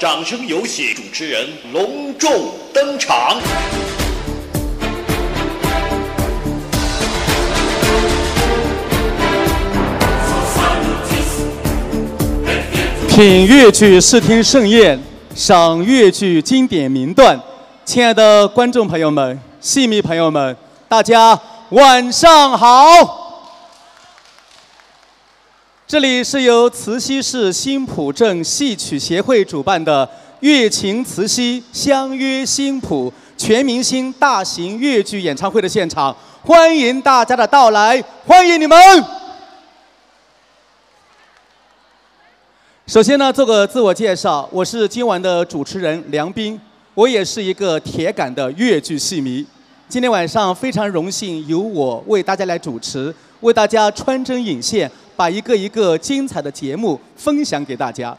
掌声有请主持人隆重登场。品粤剧，视听盛宴，赏粤剧经典名段。亲爱的观众朋友们、戏迷朋友们，大家晚上好！这里是由慈溪市新浦镇戏曲协会主办的乐情慈溪相约新浦全明星大型粤剧演唱会的现场，欢迎大家的到来，欢迎你们！首先呢，做个自我介绍，我是今晚的主持人梁斌，我也是一个铁杆的粤剧戏迷。今天晚上非常荣幸由我为大家来主持，为大家穿针引线，把一个一个精彩的节目分享给大家。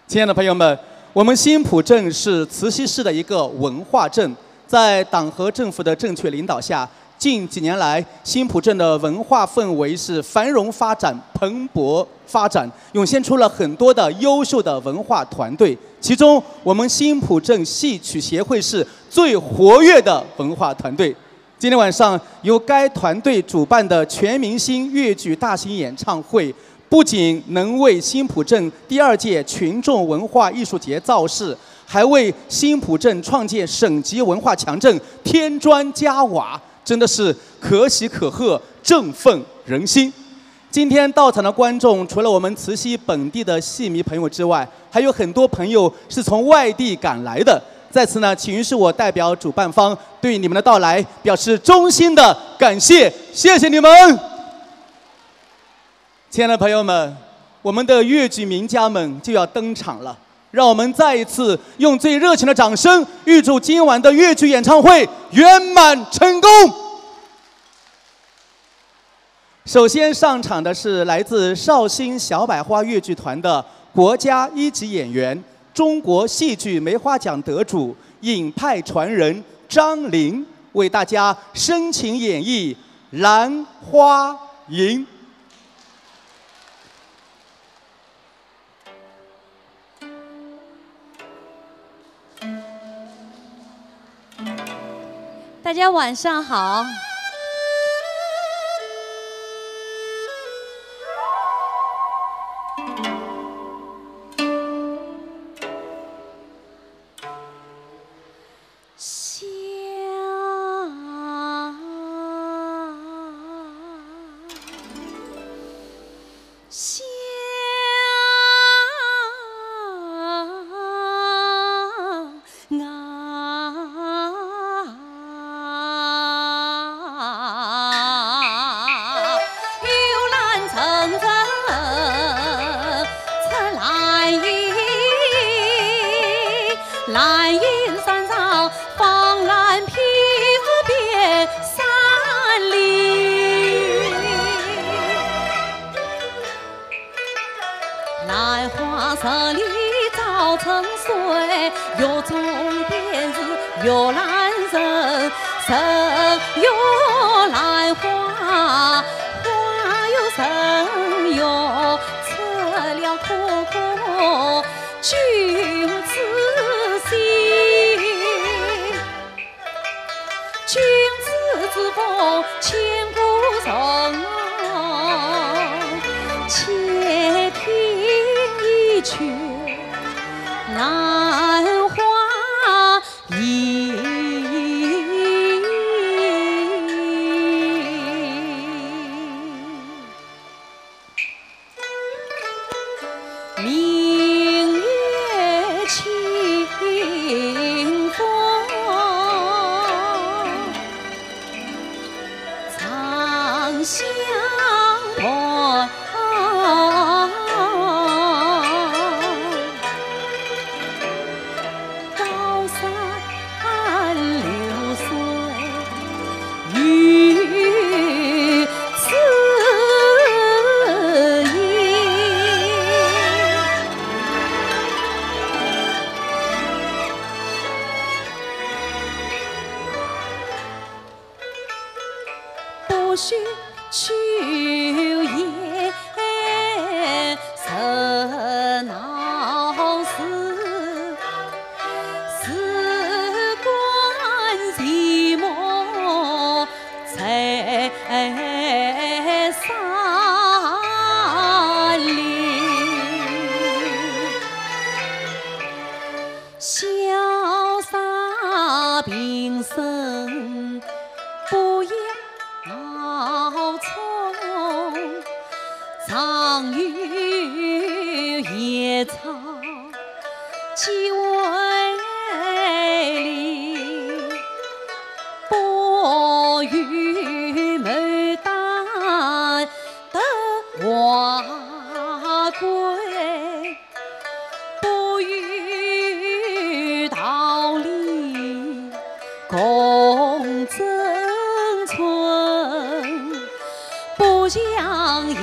亲爱的朋友们，我们新浦镇是慈溪市的一个文化镇，在党和政府的正确领导下，近几年来，新浦镇的文化氛围是繁荣发展、蓬勃发展，涌现出了很多的优秀的文化团队。其中，我们新浦镇戏曲协会是最活跃的文化团队。今天晚上，由该团队主办的全明星粤剧大型演唱会，不仅能为新浦镇第2届群众文化艺术节造势，还为新浦镇创建省级文化强镇添砖加瓦。真的是可喜可贺，振奋人心。今天到场的观众，除了我们慈溪本地的戏迷朋友之外，还有很多朋友是从外地赶来的。在此呢，请允许我代表主办方对你们的到来表示衷心的感谢，谢谢你们！亲爱的朋友们，我们的粤剧名家们就要登场了。让我们再一次用最热情的掌声，预祝今晚的粤剧演唱会圆满成功。首先上场的是来自绍兴小百花粤剧团的国家1级演员、中国戏剧梅花奖得主、影派传人张琳，为大家深情演绎《兰花吟》。大家晚上好。蓝银山上放蓝披遍山林，兰花十里早成水，月中便是月兰人，人有兰花，花有神哟，吃了可可君子心，君子之风千古存啊！且听一曲兰花吟。明月清风，长相伴。高山流水与此不须去言，热闹事潇洒平生不要匆，常与野草几为离，不与牡丹得花归，不与桃李共争存，不将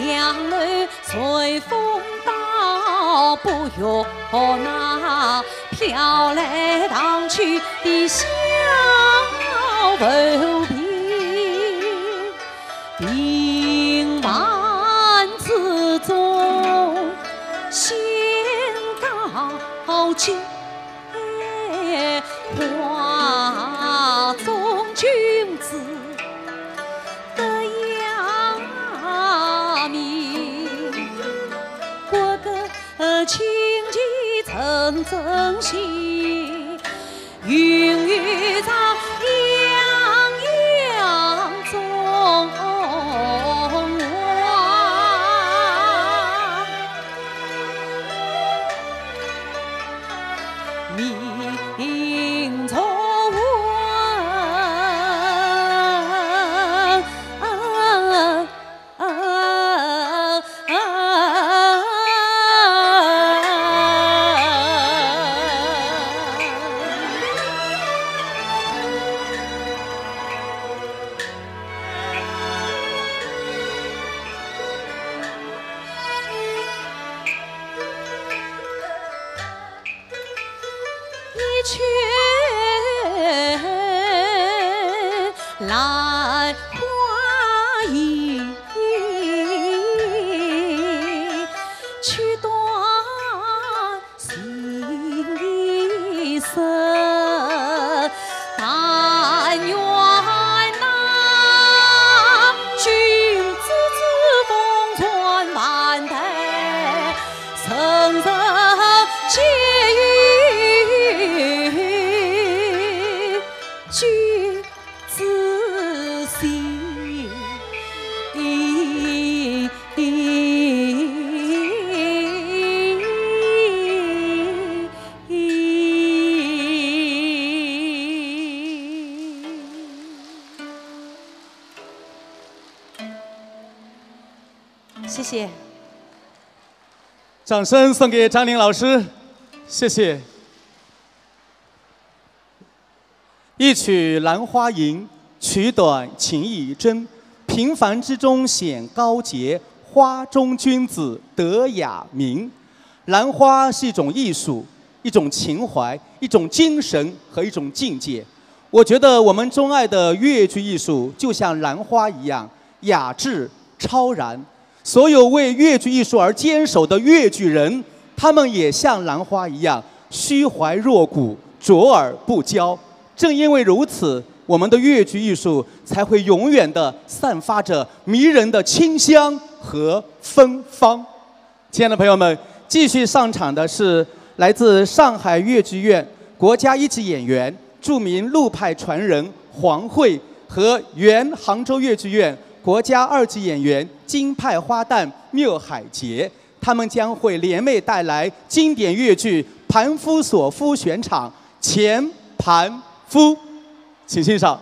杨柳随风倒，不用那飘来荡去的小浮萍。平凡之中先告诫，画中君子的雅名，过个清洁诚真心，孕育在洋洋中华。民从一曲兰花意，曲断心一生，但愿那君子之风传万代，生生结君子心。谢谢。掌声送给张琳老师，谢谢。一曲《兰花吟》，曲短情意真，平凡之中显高洁，花中君子得雅名。兰花是一种艺术，一种情怀，一种精神和一种境界。我觉得我们钟爱的越剧艺术就像兰花一样雅致超然。所有为越剧艺术而坚守的越剧人，他们也像兰花一样虚怀若谷，卓尔不骄。正因为如此，我们的越剧艺术才会永远地散发着迷人的清香和芬芳。亲爱的朋友们，继续上场的是来自上海越剧院国家一级演员、著名陆派传人黄慧和原杭州越剧院国家2级演员京派花旦缪海杰，他们将会联袂带来经典越剧《盘夫索夫》选场《前盘夫》，请欣赏。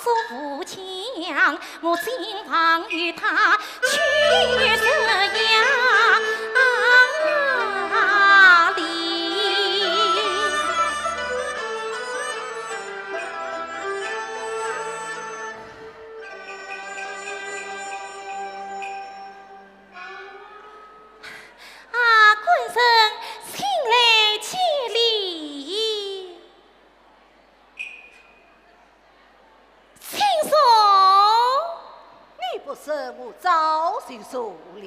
做富强，我今访与他去这样里。官绅请来接礼。请说，你不是我早就说了。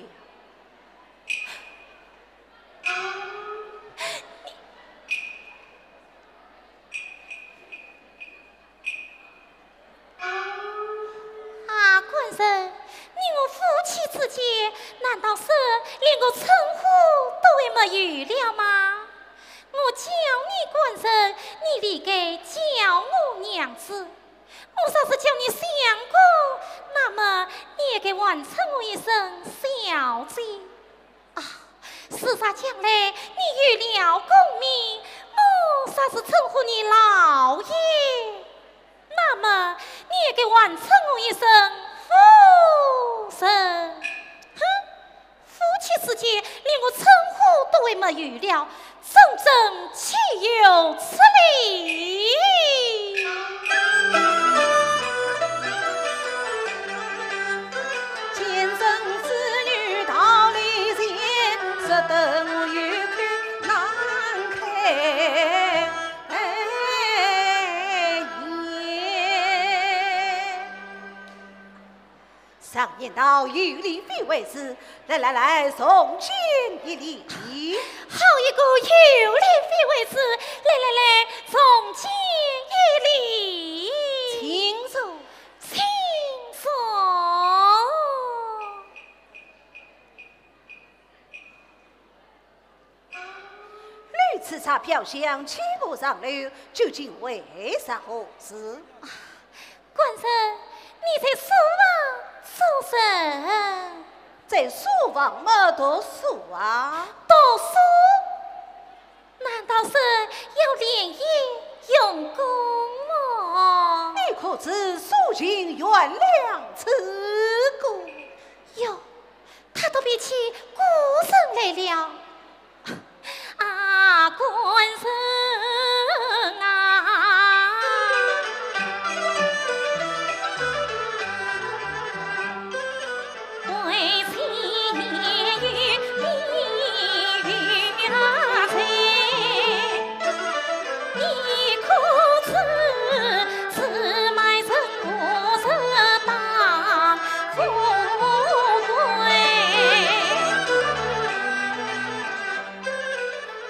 官绅，你我夫妻之间，难道是连个称呼都还没有了吗？我叫你官绅，你理该叫我娘子。我若是叫你相公，那么你也该还称我一声小姐。啊，事实将来你有了功名，我啥是称呼你老爷，那么你也该还称我一声夫人。哼，夫妻之间连个称呼都还没有了，真正岂有此理！前生子女到里前，只等我有口难开言。常言道，有礼必为师。来，送君一礼。好一个有礼非为师，来，从今一礼，请坐。请坐。绿此茶飘香，千古上流，究竟为啥何事？官绅，你在书房做甚？在书房么读书啊？读书？难道是要连夜用功么？你可知苏秦原谅此故？哟，他都比起孤身来了。啊，官绅啊！为妻夜雨碧玉彩，你可知此埋身不是当富贵？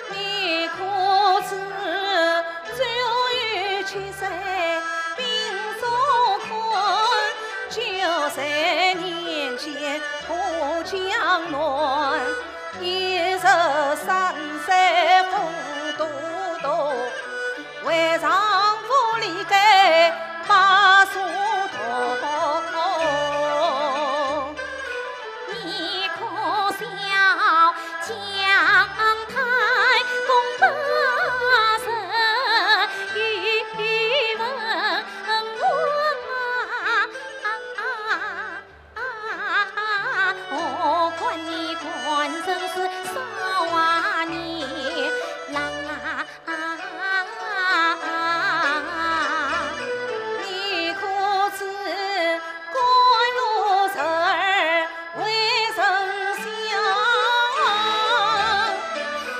你可知967岁病所困，9岁年间破江乱，13岁风都督，为丈夫离开把梳头。你可笑江台共八十余文我管你官绅是少啊你郎你可知官路侄儿为丞相？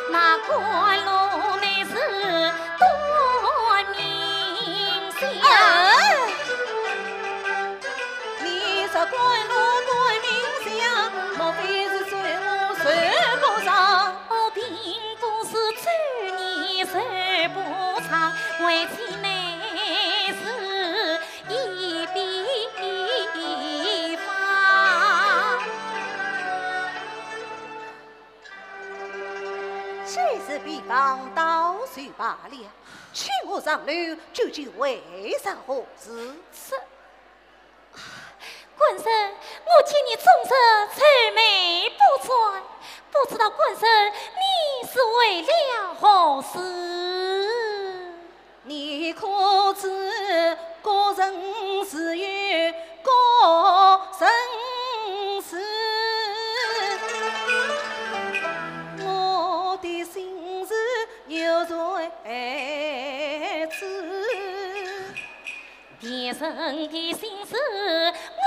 那官路乃是多名相。你这官路官名相，莫非是追我睡不上？我并不是追你睡不长，为妻乃是一笔方。这是比方倒算罢了，请我上楼究竟为啥何事？官绅，我见你终日愁眉不转，不知道官绅你是为了何事？你可知个人是神的心事我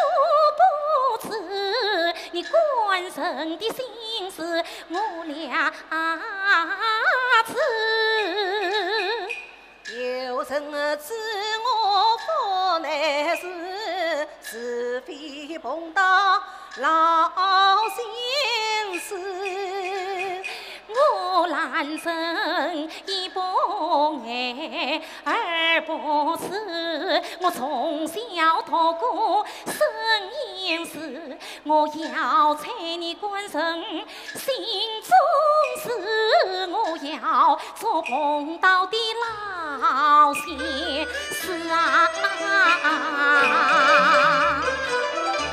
不知，你官神的心事我俩知。有人知我不难事，是非碰到老心事。我男人一不爱，二不是，我从小读过生言诗，我要猜你官神心中事，我要做碰到的老先生啊！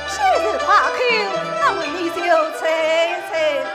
昔日夸口，那么你就猜猜看。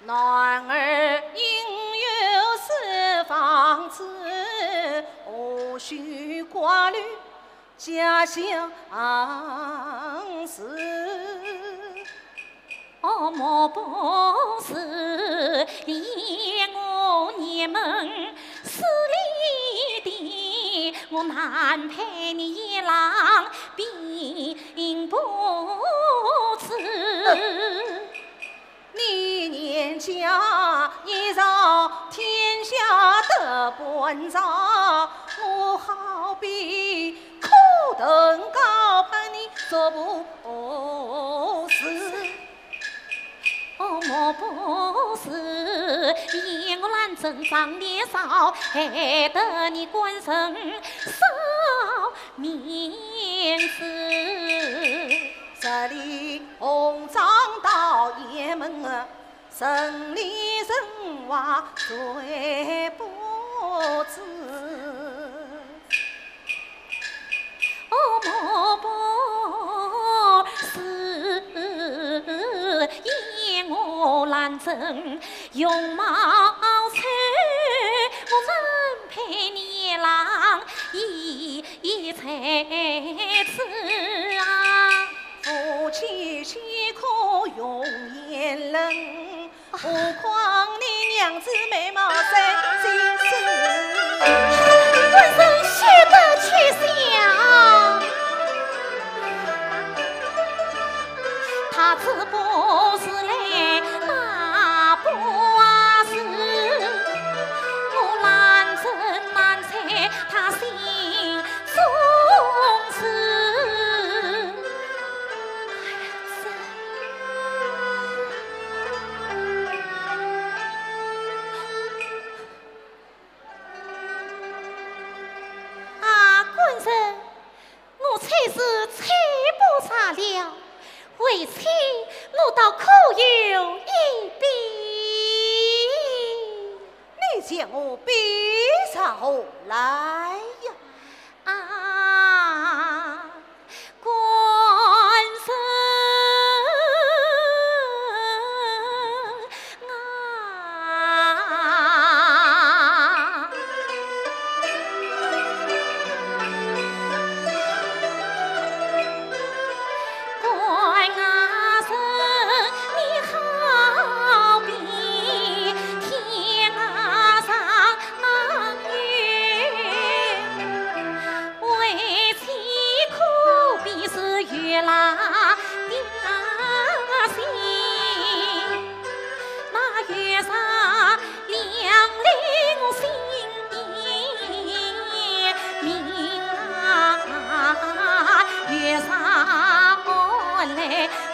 男儿应有四房子，何须挂虑家乡事？莫不是连我爷们死里的，我难陪你一郎并不知。你年家一朝天下得本朝，我好比苦等高攀你做不是。莫不是嫌我懒政长年少，害得你官神少面子。这里红掌到爷们啊，城里人话最不知。莫不是嫌我懒政容貌丑，我怎陪你郎一才子啊？夫妻岂可用言冷，何况你娘子美貌在心事。官神须得去想，他只不是来打不是，我难真难猜他心中事。官神，我才是猜不差了，为此我倒可有一比。你叫我比上何来呀？啊，官神啊！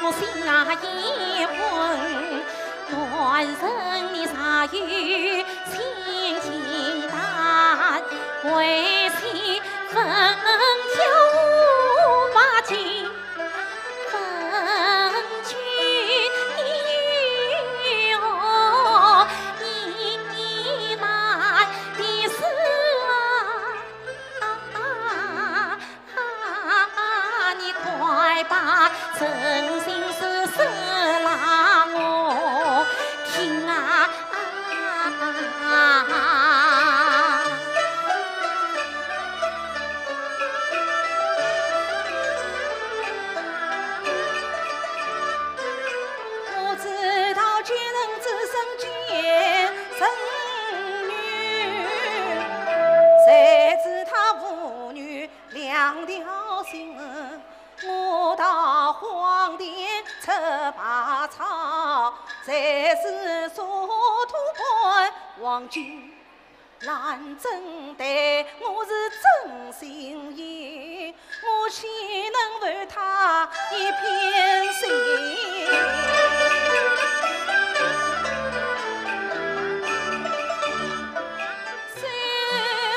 我心也温。男人你啥有心情淡，为妻分秋把情分去哟，你难的事啊，你快把真心事说让我听啊！我知道奸人只生奸生女，谁知他妇女两条心。我到皇殿吃把草，才是所托本王君兰真对我是真心意，我岂能为他一片心？虽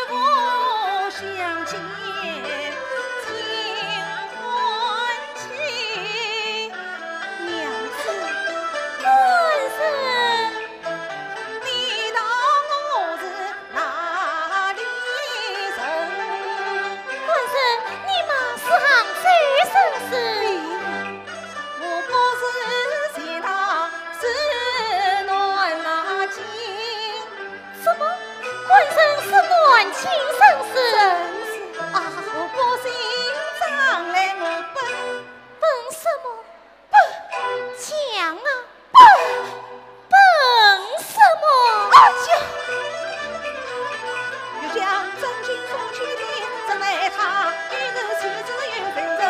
无相见。情生死啊！我不信上来我奔什么？奔讲啊！奔什么？又将真心说去的，怎奈他一个妻子又分手，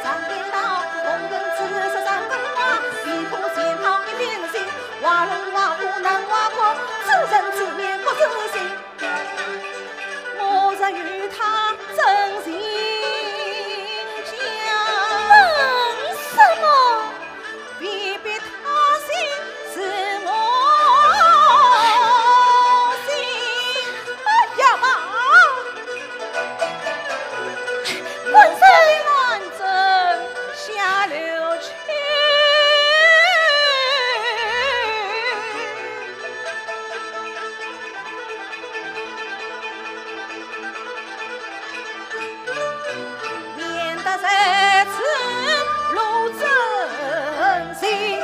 上天道红人只是三分花，一哭见他一片心，挖龙挖虎难挖空，自人自面不自信。与他真心讲，问什么？未必他心是我心。哎呀妈！浑身乱阵下流去。在此路真心，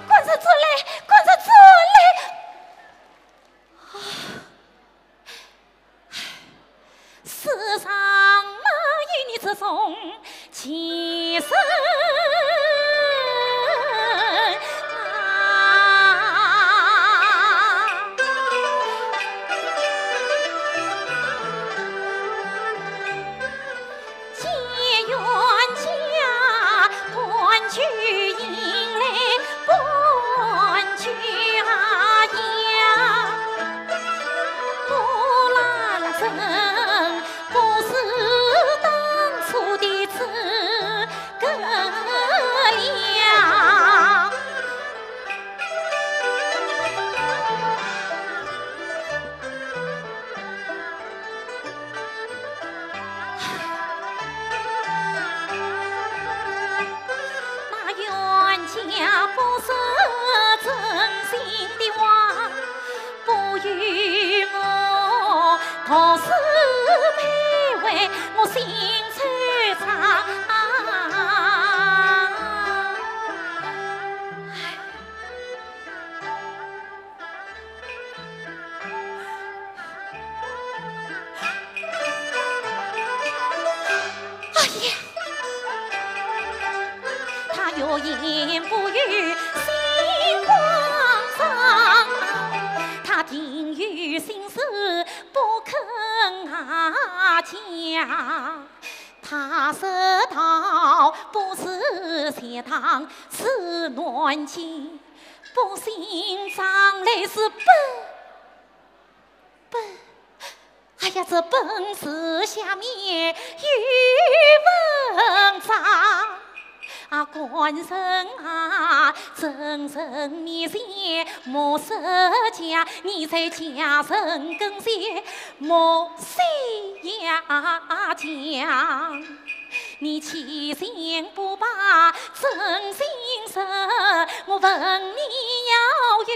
官司出来，官司出来！世上哪有你这种情深？家不说真心的话，不与我同是卑微，我心惆怅。有言不语心慌张，他定有心事不肯讲。他说道不是邪堂是乱情，不信上来是笨。哎呀，这本事下面有文章。官人啊，真正你是莫失家，你在家人跟前莫谁呀讲？你欺心不罢，真心实。我问你要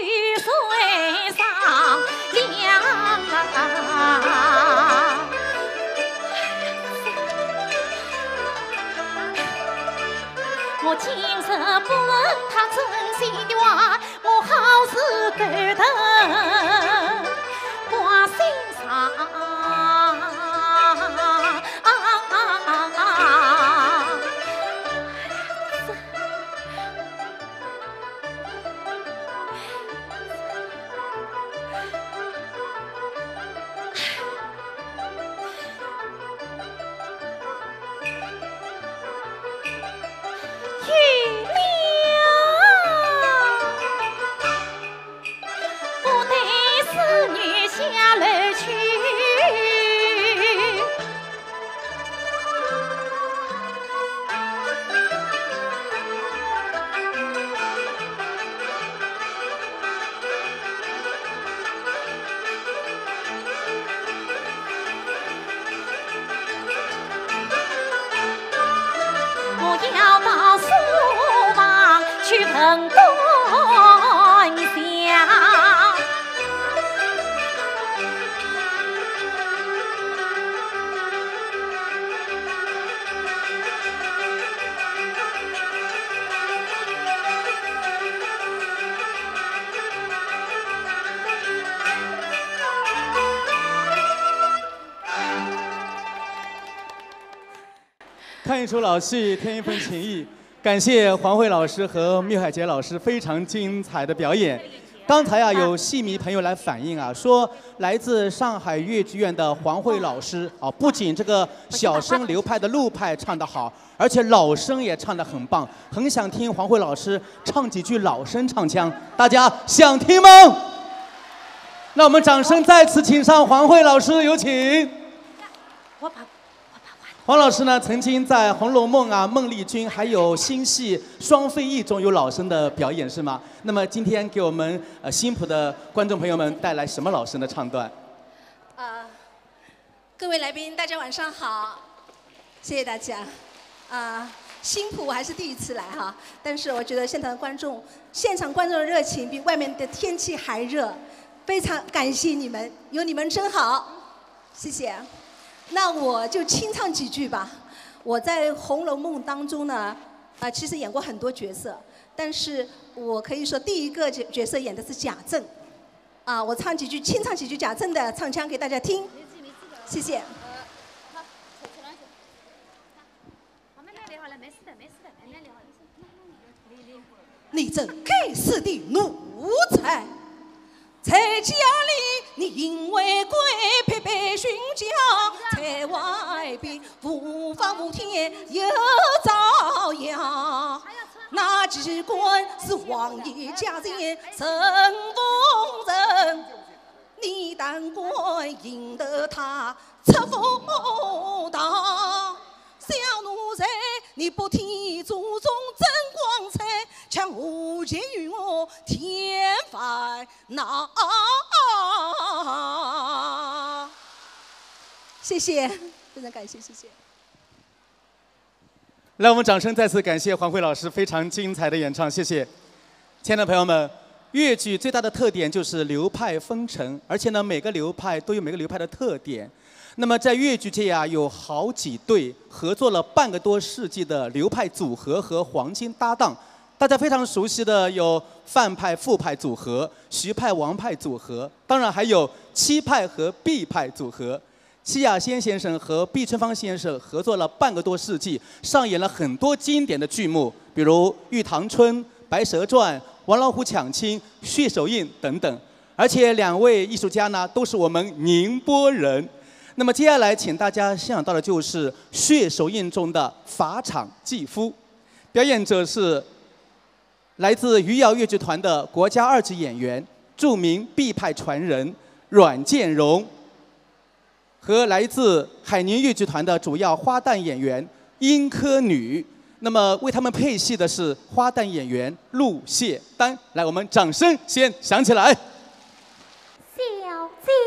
与谁商量啊？我今日不问他真心的话，我好是感动挂心上。要到书房去问端详。看一出老戏，添一份情谊。感谢黄慧老师和缪海杰老师非常精彩的表演。刚才啊，有戏迷朋友来反映啊，说来自上海越剧院的黄慧老师啊，不仅这个小生流派的陆派唱得好，而且老生也唱得很棒，很想听黄慧老师唱几句老生唱腔，大家想听吗？那我们掌声再次请上黄慧老师，有请。黄老师呢，曾经在《红楼梦》啊、《孟丽君》还有新戏《双飞翼》中有老生的表演，是吗？那么今天给我们新浦的观众朋友们带来什么老生的唱段？各位来宾，大家晚上好，谢谢大家。新浦我还是第一次来哈，但是我觉得现场观众的热情比外面的天气还热，非常感谢你们，有你们真好，谢谢。那我就清唱几句吧。我在《红楼梦》当中呢，其实演过很多角色，但是我可以说第一个角色演的是贾政。我清唱几句贾政的唱腔给大家听，谢谢。你这该死的奴才！在家里，你因为贵配被熏教；在外边无法无天又遭殃。那只管是王爷家人神风人，你但管引得他出风堂。小奴才，你不替祖宗争光彩，强无解于我添烦恼。谢谢，非常感谢，谢谢。来，我们掌声再次感谢黄慧老师非常精彩的演唱，谢谢。亲爱的朋友们，越剧最大的特点就是流派纷呈，而且呢，每个流派都有每个流派的特点。那么在越剧界啊，有好几对合作了半个多世纪的流派组合和黄金搭档。大家非常熟悉的有范派、傅派组合、徐派、王派组合，当然还有七派和毕派组合。奚亚先先生和毕春芳先生合作了半个多世纪，上演了很多经典的剧目，比如《玉堂春》《白蛇传》《王老虎抢亲》《血手印》等等。而且两位艺术家呢，都是我们宁波人。那么接下来，请大家欣赏到的就是《血手印》中的法场继夫，表演者是来自余姚越剧团的国家二级演员、著名毕派传人阮建荣，和来自海宁越剧团的主要花旦演员殷科女。那么为他们配戏的是花旦演员陆谢丹，来，我们掌声先响起来。小姐。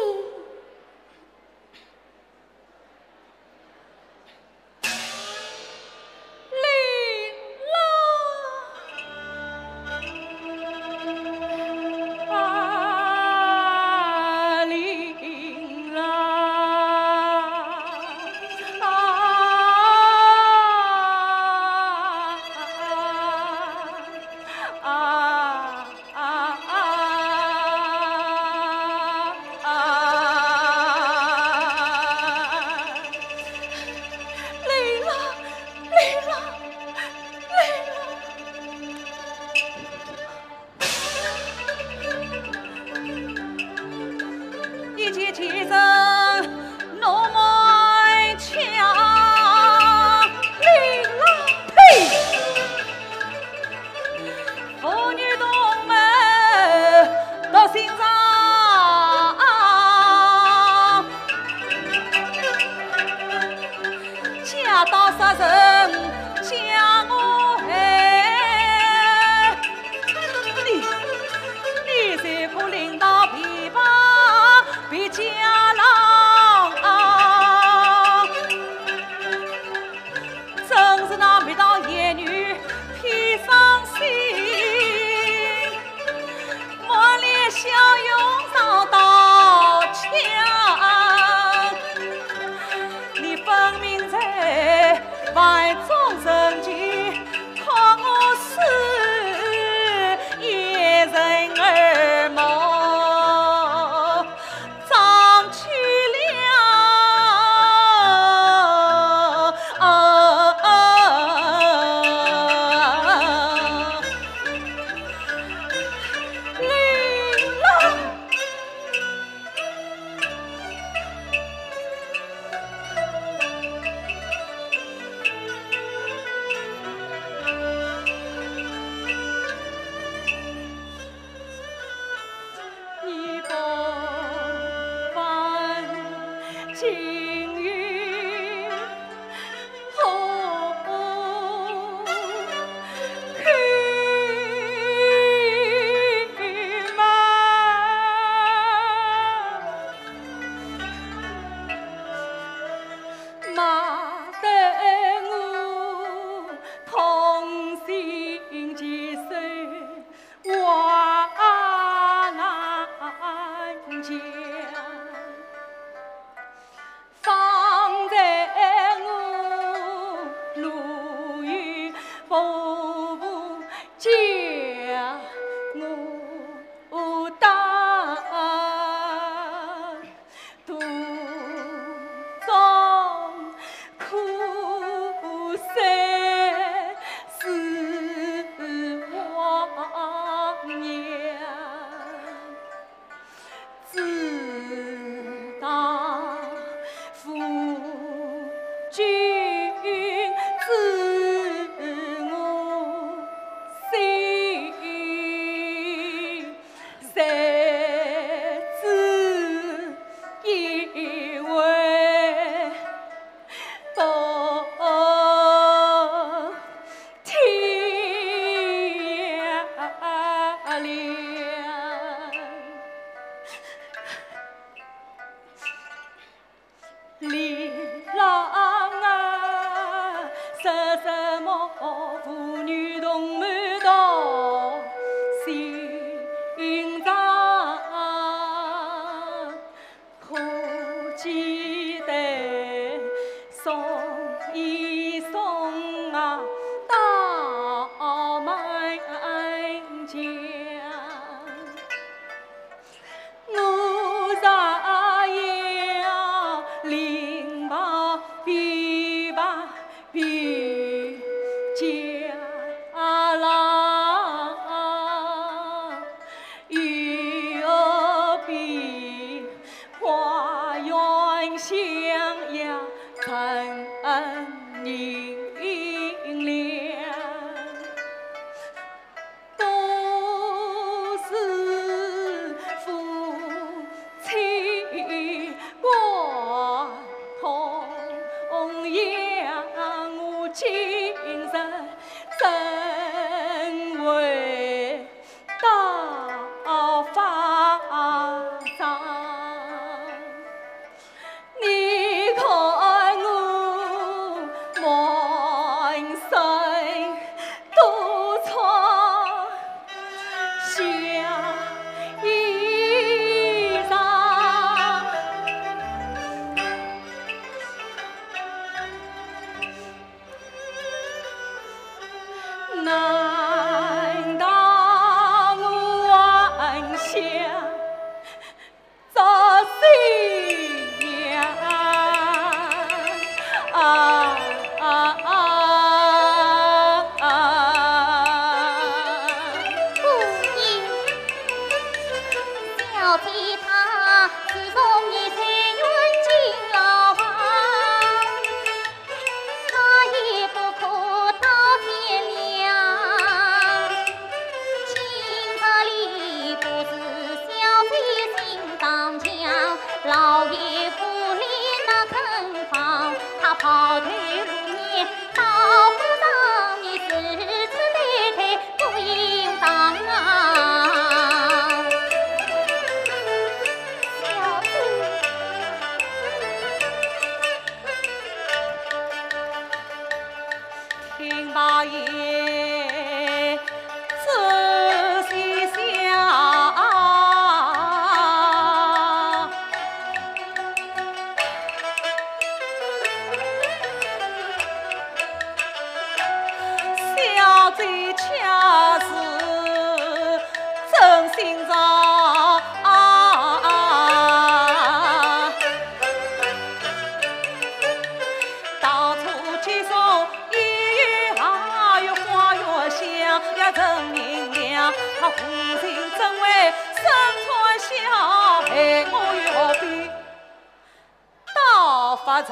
情深。好腿如面，到府上你是此对对不应当啊！小弟，听罢言，仔细想。小贼恰是真心肠，当初接受一月还有花月香，也真明亮。他夫人真为身穿孝，害我又何必到法场？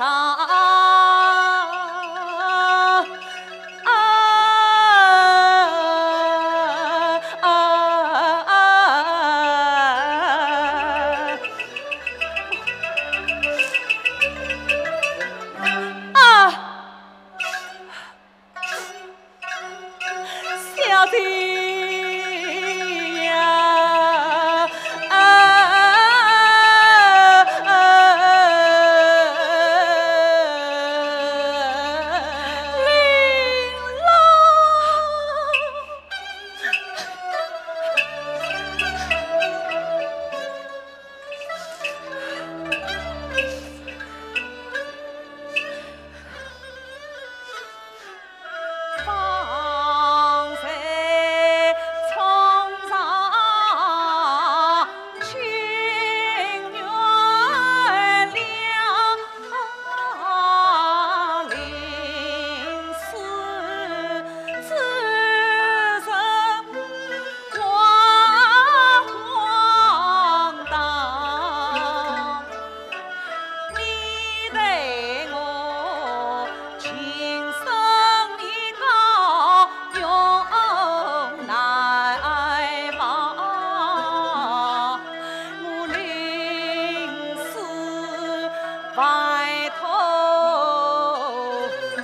小弟呀，外头是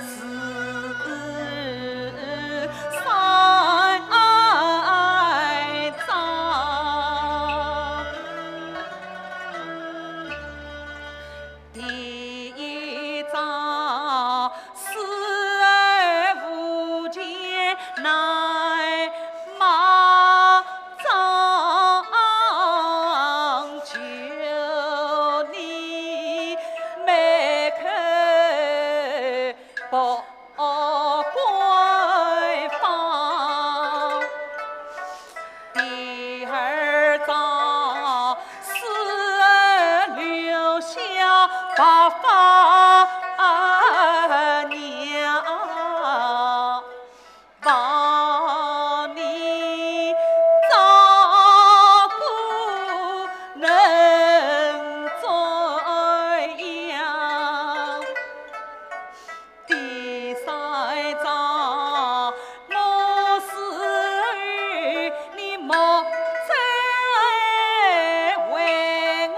三章，第一章死而无见，乃马章。求你迈开不归放，第二章死而留下白发娘，望你照顾能怎样？第三章我是你莫再为我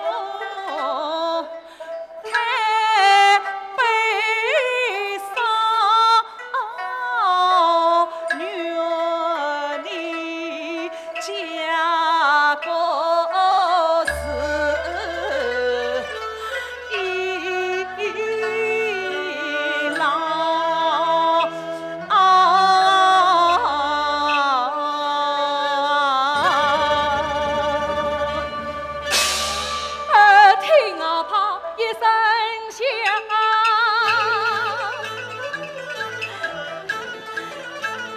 太悲伤，愿你嫁个是一郎。听我怕一声响，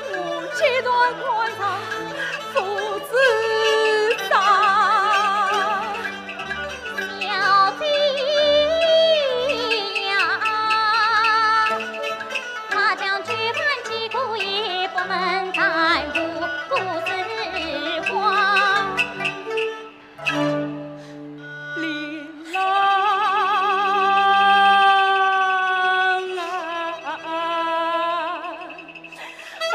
我这段观察父子长。小弟呀，他将举办击鼓也不能耽误故事话。李郎啊，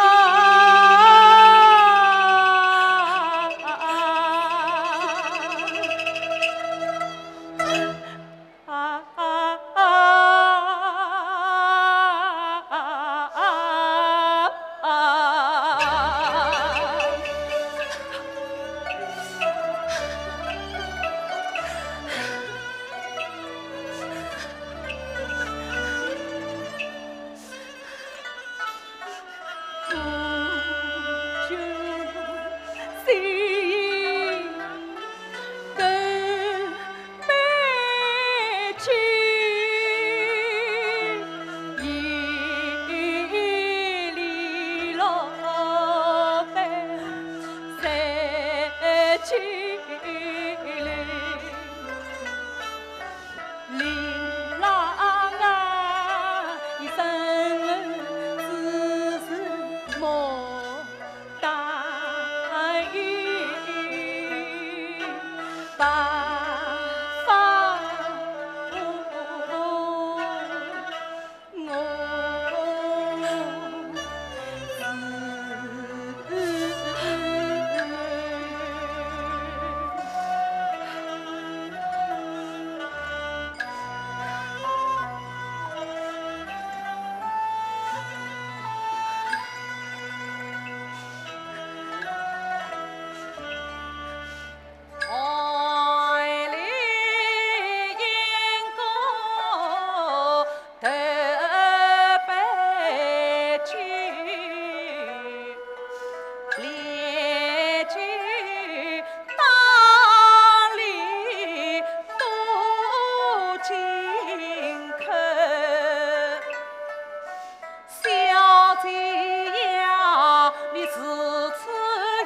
姐呀，你如此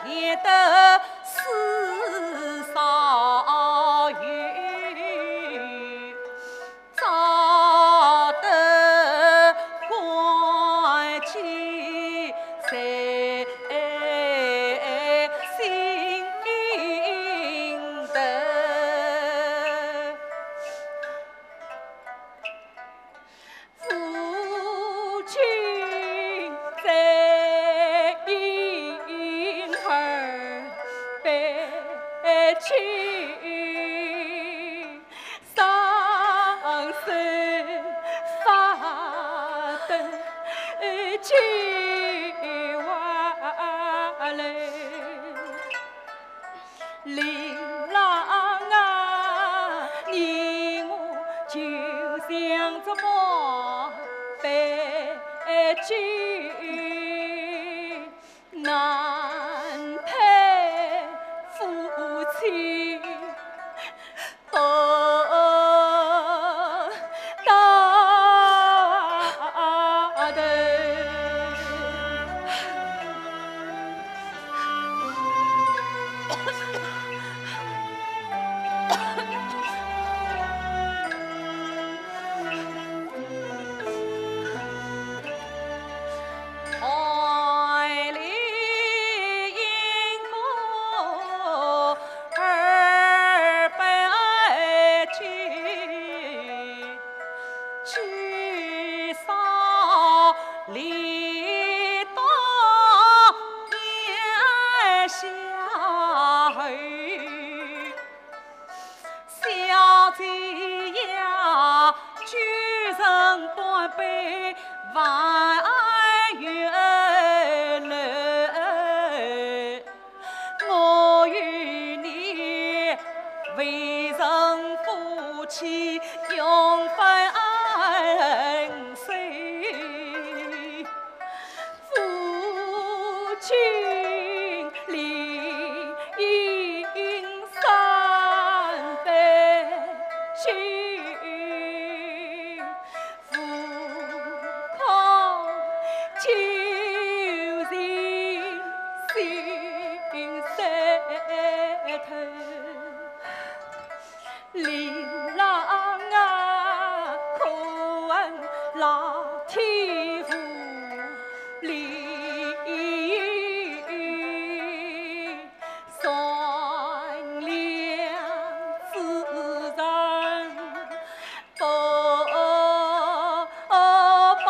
也得世少有，早得关起在心头。夫君在婴儿背去，双手发抖去挖来。琳琅啊，你我就像只毛白驹，难配夫妻。哦，大头。爱里因果二百句，聚少离多言下雨。小姐呀，举人端杯万缘来，我与你为人夫妻永分手。夫君理应三百句，夫康救人心塞头。琳琅啊，可问老天父理善良之人不报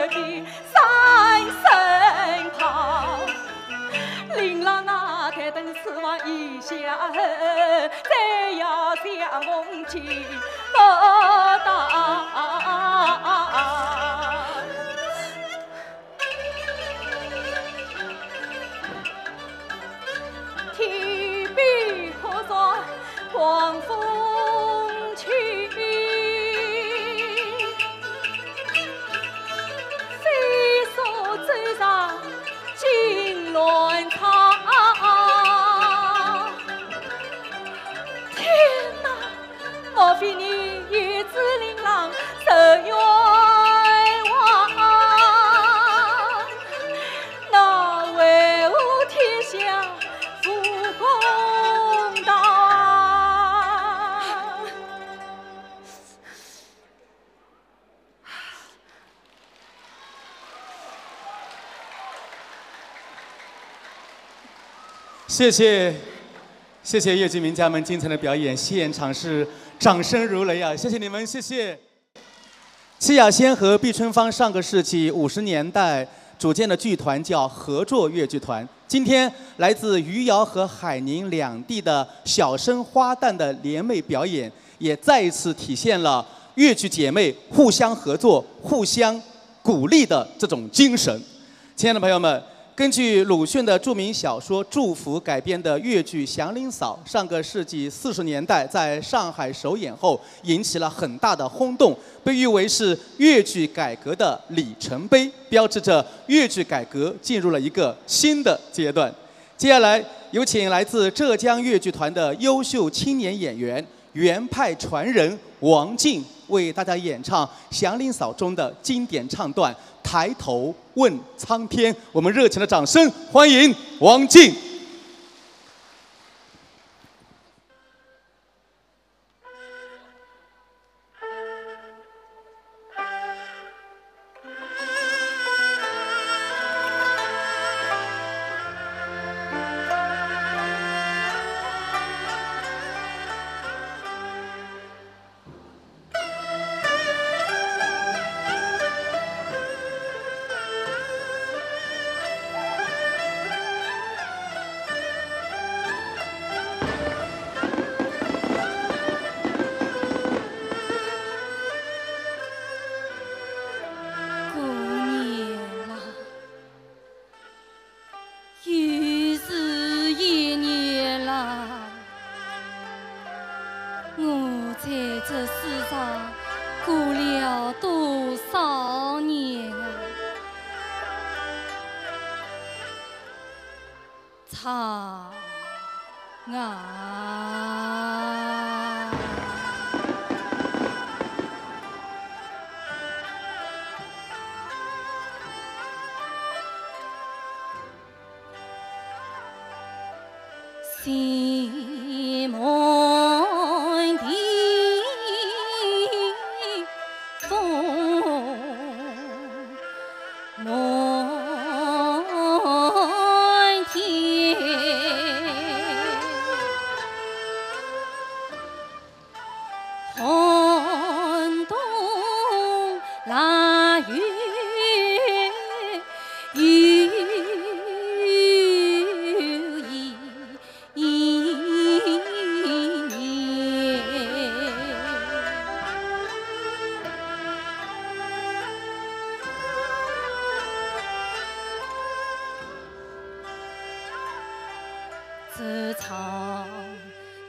的三声炮。琳琅那台灯四望一下后，再要相逢见不到。天边可算黄风去，飞速走上金銮场。天哪，莫非你与子琳琅受冤枉？那为我天下不公道。谢谢，谢谢越剧名家们精彩的表演，现场是掌声如雷啊！谢谢你们，谢谢。戚雅仙和毕春芳上个世纪50年代组建的剧团叫合作越剧团。今天来自余姚和海宁两地的小生花旦的联袂表演，也再一次体现了越剧姐妹互相合作、互相鼓励的这种精神。亲爱的朋友们，根据鲁迅的著名小说《祝福》改编的越剧《祥林嫂》，上个世纪40年代在上海首演后，引起了很大的轰动，被誉为是越剧改革的里程碑，标志着越剧改革进入了一个新的阶段。接下来，有请来自浙江越剧团的优秀青年演员、原派传人王静为大家演唱《祥林嫂》中的经典唱段。抬头问苍天，我们热情的掌声欢迎王静。西门的风满天，寒冬腊月雨。这长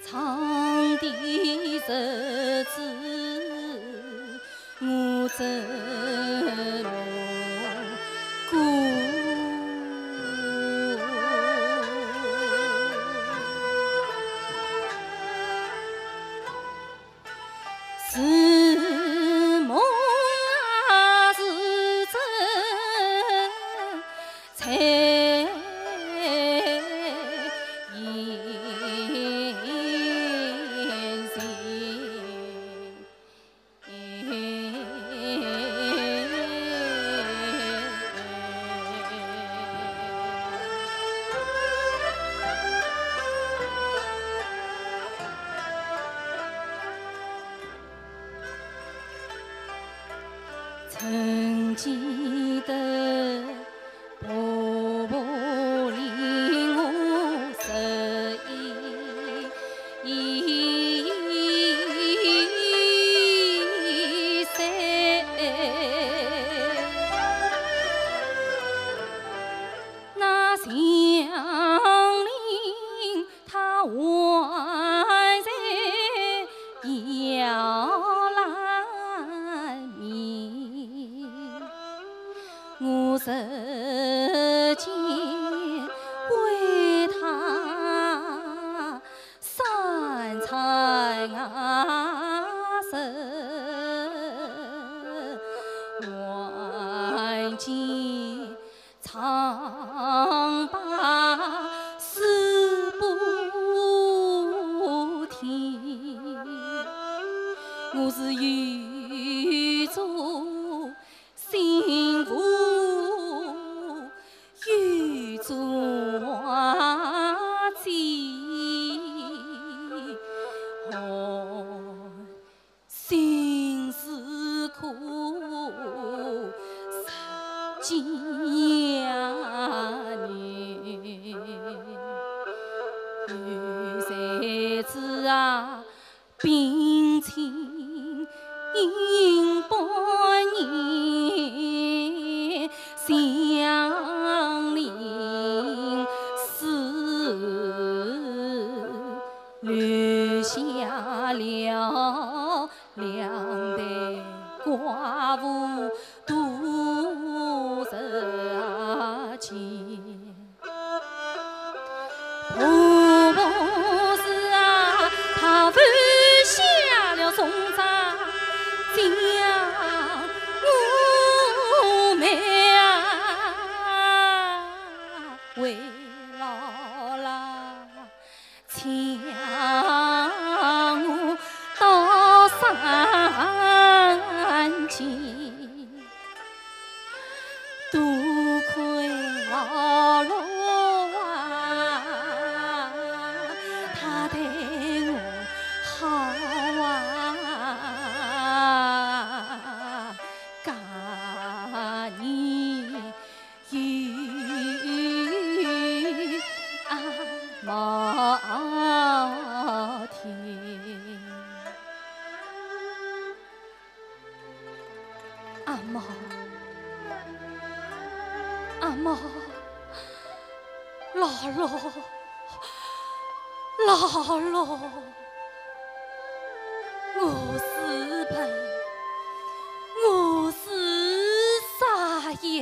长的日子，我怎么过？是梦啊，是真，才曾记得婆婆令我拾衣衫，那祥林他还在摇篮面，我日间为他三餐食，晚间唱罢思不停，我是有做幸福，有做娃子，心是苦10几年，有才子啊，病情应半年，乡邻是留下了两代寡妇度日间。婆婆是啊，她犯下了重大，将我妹啊为姥姥抢我到山前，多亏姥姥啊，她对我好啊，家年有毛天，阿嬷，阿嬷，姥姥，姥姥，我是笨，我是傻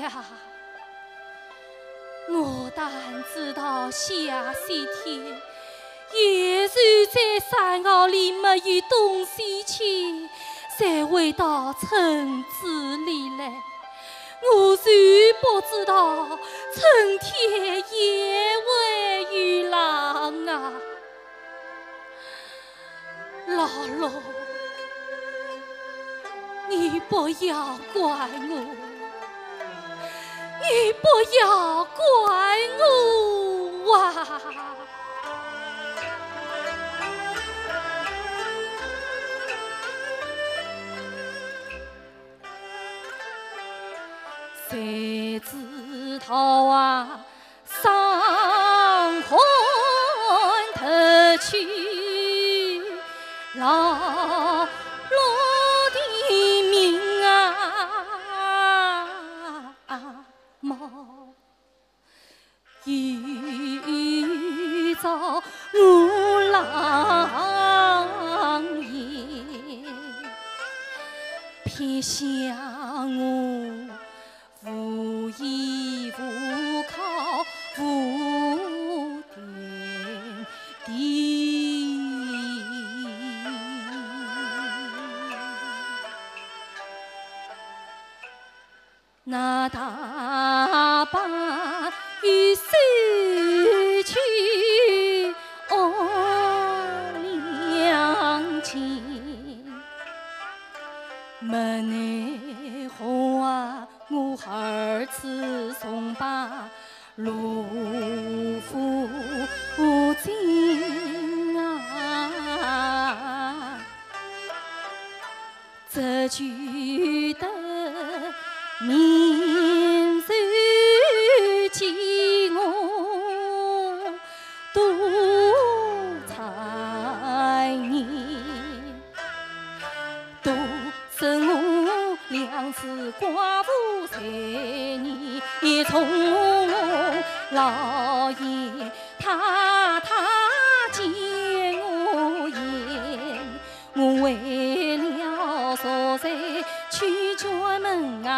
呀，我但知道下西天，也是在山坳里没有东西吃，才回到村子里来。我全不知道春天也会有浪啊，姥姥，你不要怪我，你不要怪我啊！谁知道啊，上环头去姥姥的命啊，妈有着我郎爷，偏向我无依无靠无定地，那大把与失去两情，没奈何啊，我儿子送把路夫进啊，只觉得民寿饥饿多财年，都生我两次寡妇才年，从老爷太太见我言，我为了昨日去家门外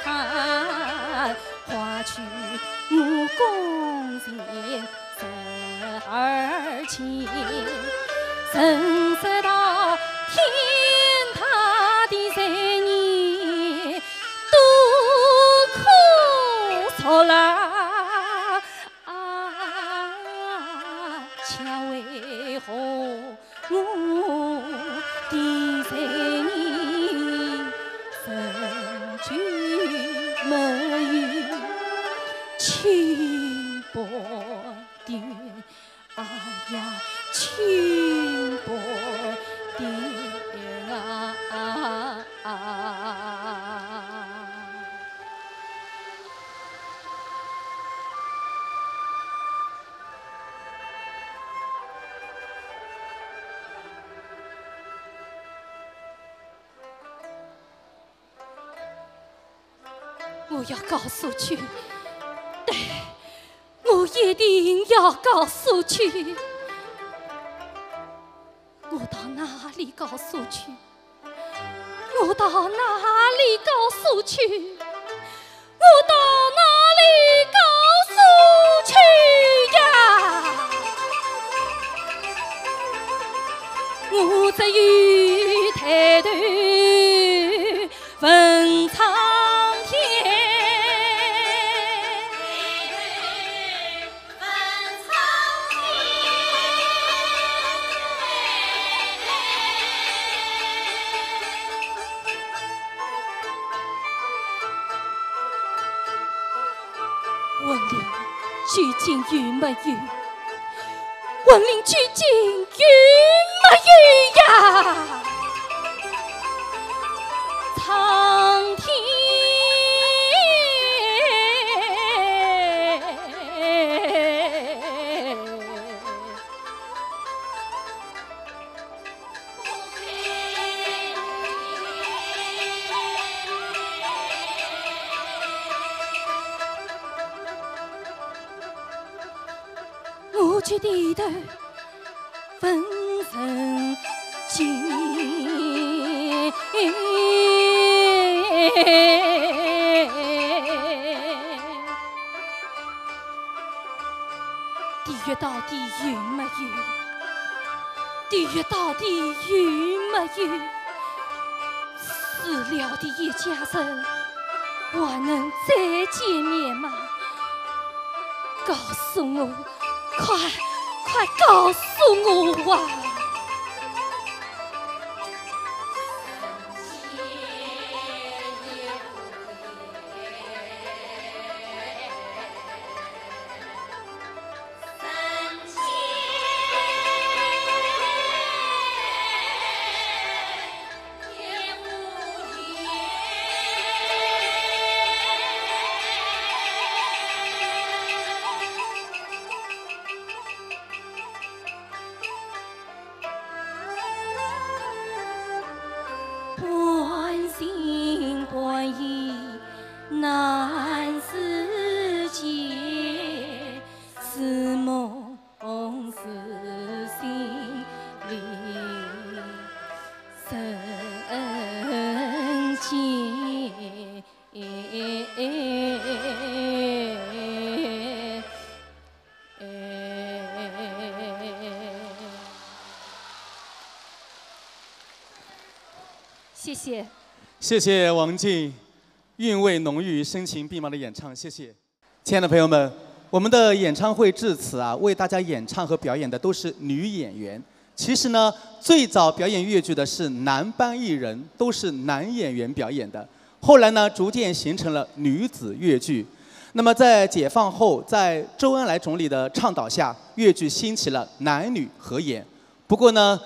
看，花去我工钱12钱，认识到天塌的3年，多可错啦！恰为何我的3年成就没有轻薄的，哎呀，轻薄的啊！我要告诉去，对，我一定要告诉去。我到哪里告诉去？我到哪里告诉去？我到哪里告诉去呀？我这玉抬头问苍天。问灵究竟有没有？问灵究竟有没有呀？苍天我去低头问神经，地狱到底有没有？地狱到底有没有？死了的一家人还能再见面吗？告诉我！快告诉我啊！半信半疑难自解，是梦是心里深情。谢谢，谢谢王静韵味浓郁、声情并茂的演唱，谢谢。亲爱的朋友们，我们的演唱会至此啊，为大家演唱和表演的都是女演员。其实呢，最早表演越剧的是男班艺人，都是男演员表演的。后来呢，逐渐形成了女子越剧。那么在解放后，在周恩来总理的倡导下，越剧兴起了男女合演。不过呢，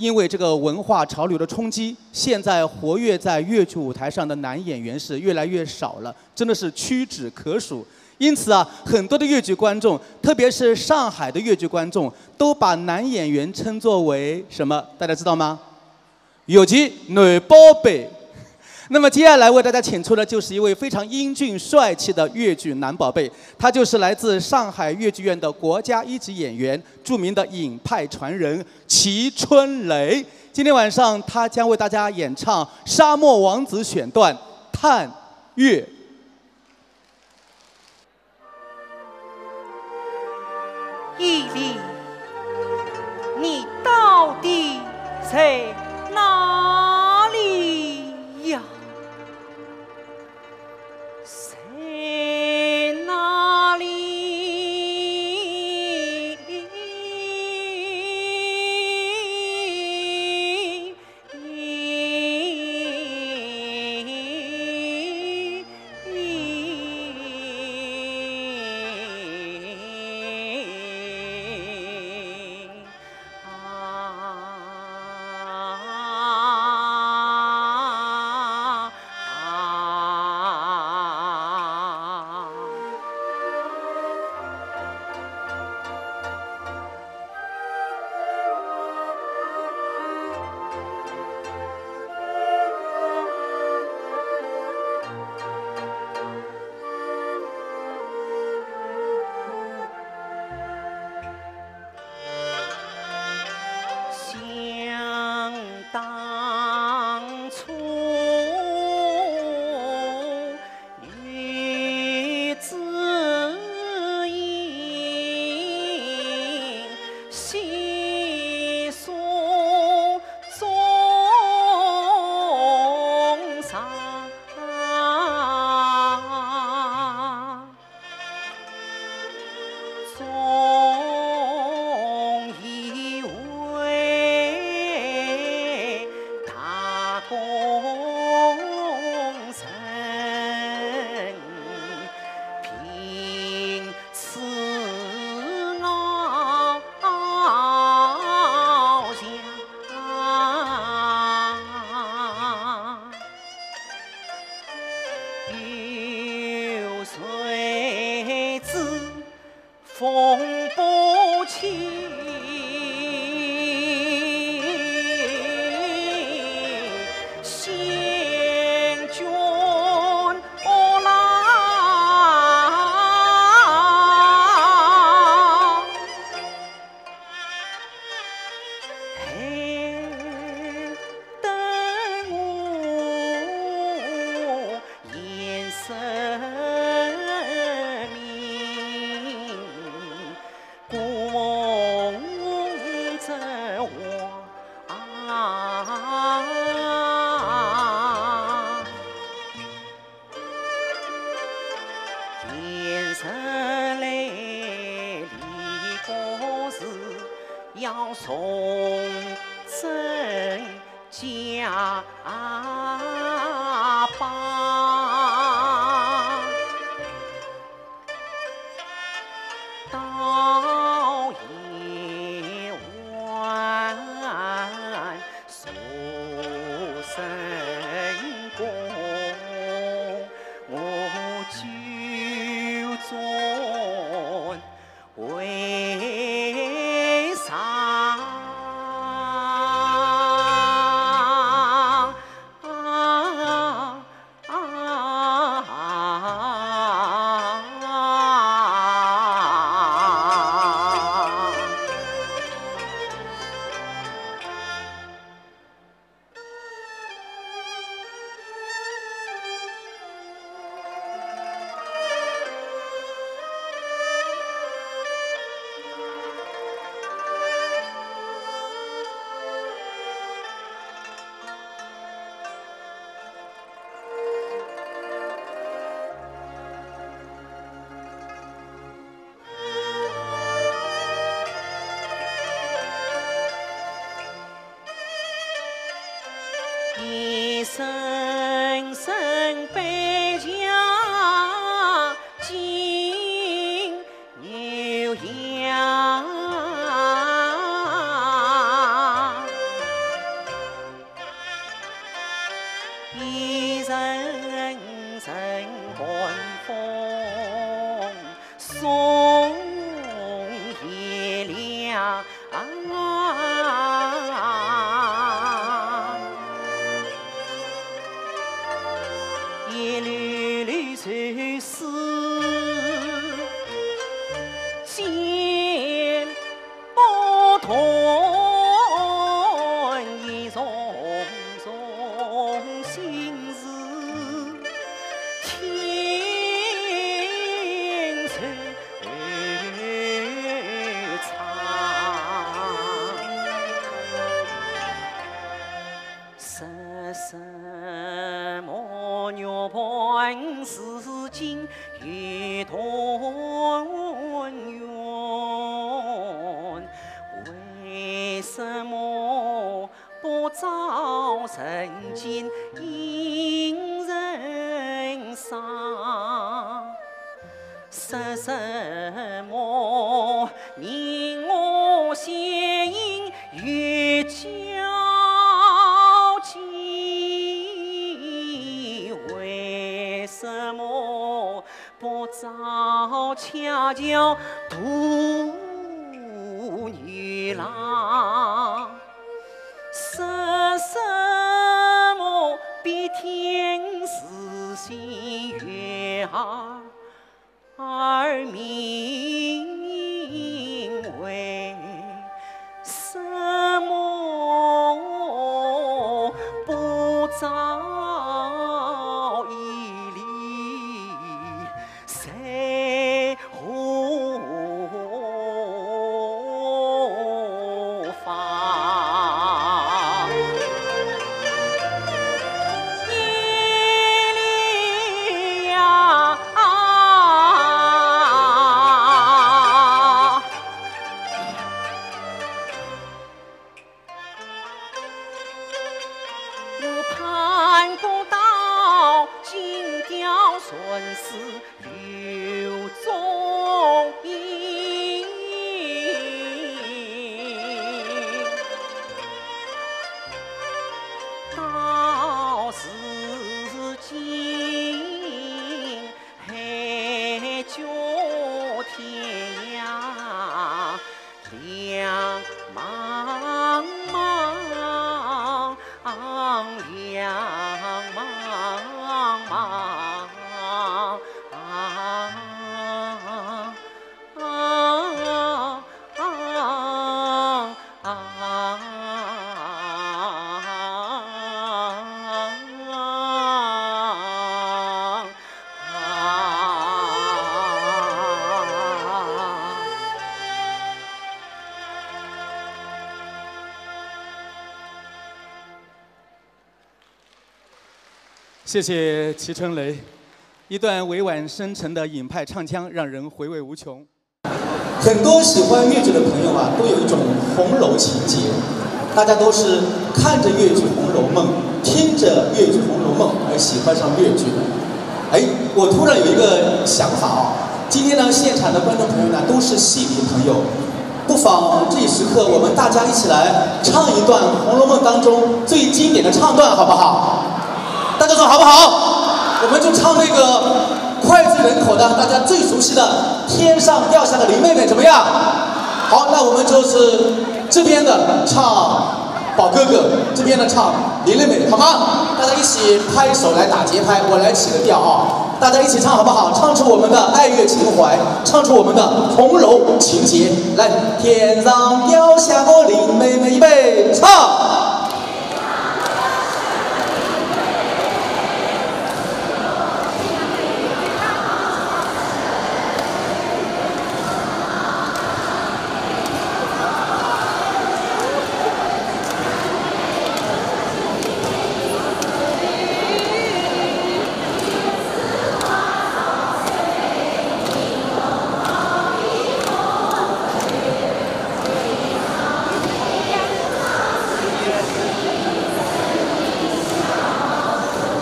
因为这个文化潮流的冲击，现在活跃在粤剧舞台上的男演员是越来越少了，真的是屈指可数。因此啊，很多的粤剧观众，特别是上海的粤剧观众，都把男演员称作为什么？大家知道吗？粤剧男宝贝。那么接下来为大家请出的就是一位非常英俊帅气的粤剧男宝贝，他就是来自上海粤剧院的国家一级演员，著名的影派传人齐春雷。今天晚上他将为大家演唱《沙漠王子》选段《探月》。伊犁，你到底在哪里呀？在哪里？当初女子吟，细诉衷肠。有谁知风不起，仙君来，等我颜色明，故梦着我颜色来离过时，要从真家邦。到夜晚诉声公，我就准为啥啊？人寒风送月亮。一缕缕愁丝剪不断，一重重心事牵愁长。什么鸟盘是今与同源？为什么不早人间引人伤？说什么令我相映月交集？为什么不早恰巧渡女郎？说什么比天时星月儿明？为什么不早一离谁无妨？夜里呀，我盼不到金雕顺丝柳宗英，到如今海角天涯两茫茫。两茫谢谢齐春雷，一段委婉深沉的尹派唱腔，让人回味无穷。很多喜欢越剧的朋友啊，都有一种红楼情节，大家都是看着越剧《红楼梦》，听着越剧《红楼梦》而喜欢上越剧的。哎，我突然有一个想法啊，今天呢，现场的观众朋友呢，都是戏迷朋友，不妨这一时刻，我们大家一起来唱一段《红楼梦》当中最经典的唱段，好不好？大家说好不好？我们就唱那个脍炙人口的，大家最熟悉的《天上掉下的林妹妹》，怎么样？好，那我们就是这边的唱宝哥哥，这边的唱林妹妹，好吗？大家一起拍手来打节拍，我来起个调啊！大家一起唱好不好？唱出我们的爱乐情怀，唱出我们的红楼情节。来，天上掉下个林妹妹，预备，唱。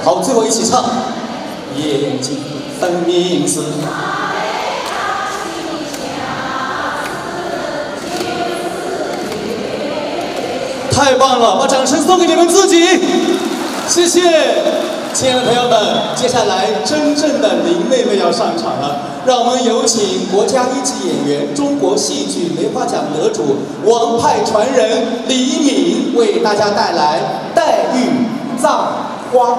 好，最后一起唱。眼睛分明是。太棒了，把掌声送给你们自己，谢谢。亲爱的朋友们，接下来真正的林妹妹要上场了，让我们有请国家一级演员、中国戏剧梅花奖得主、王派传人李敏为大家带来《黛玉葬花》。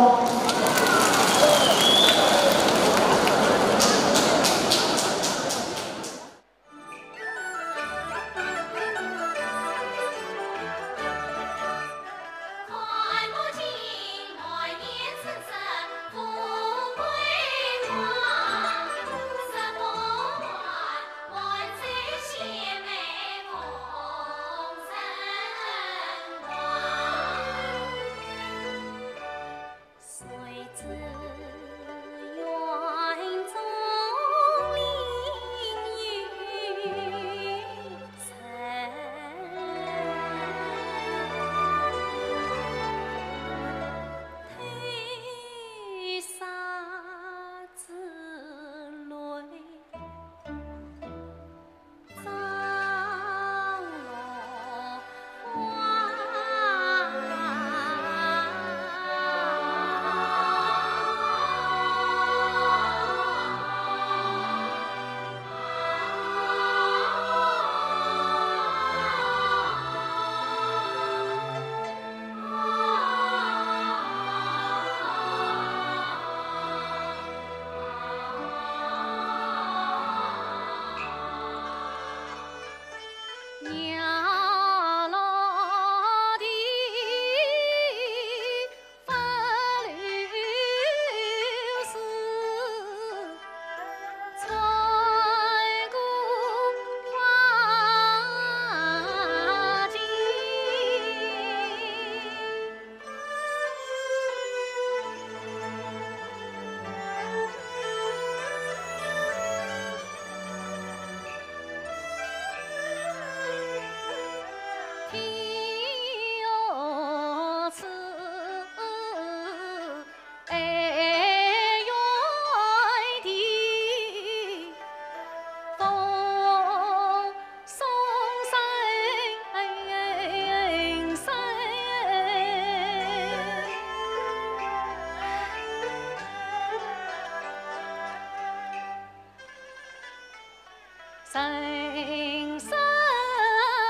生死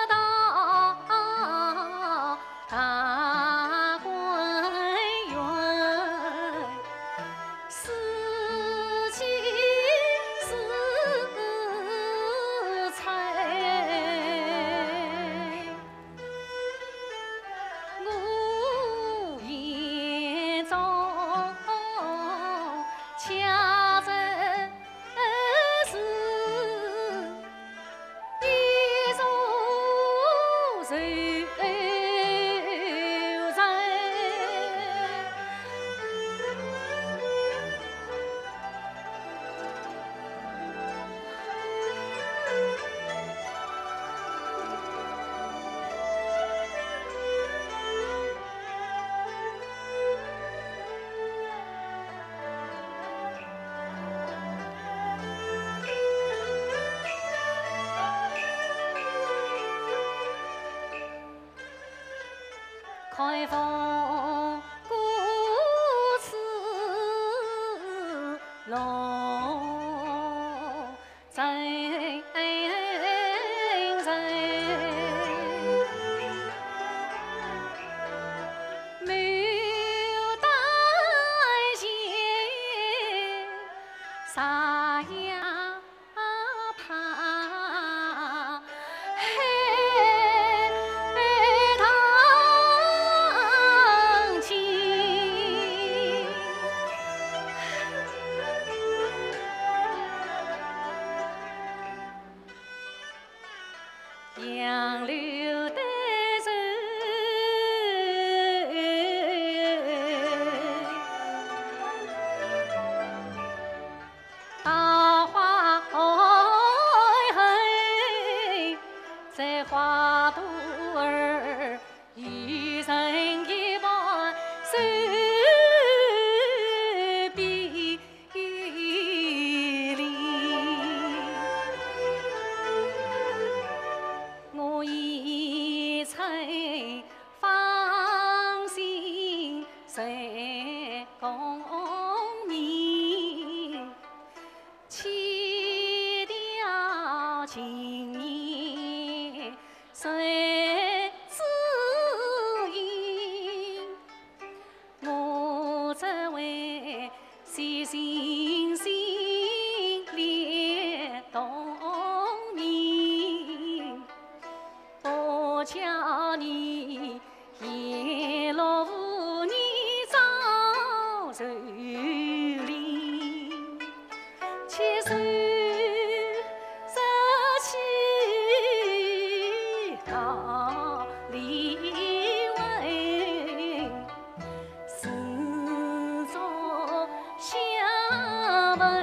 道，大观园，四季四彩，我眼中恰着。开封故事龙真人，牡丹仙啥呀怕。杨柳带走大花。情年谁知音？我只为细心心恋当年，不叫你沿路无你遭愁林，牵手。相闻。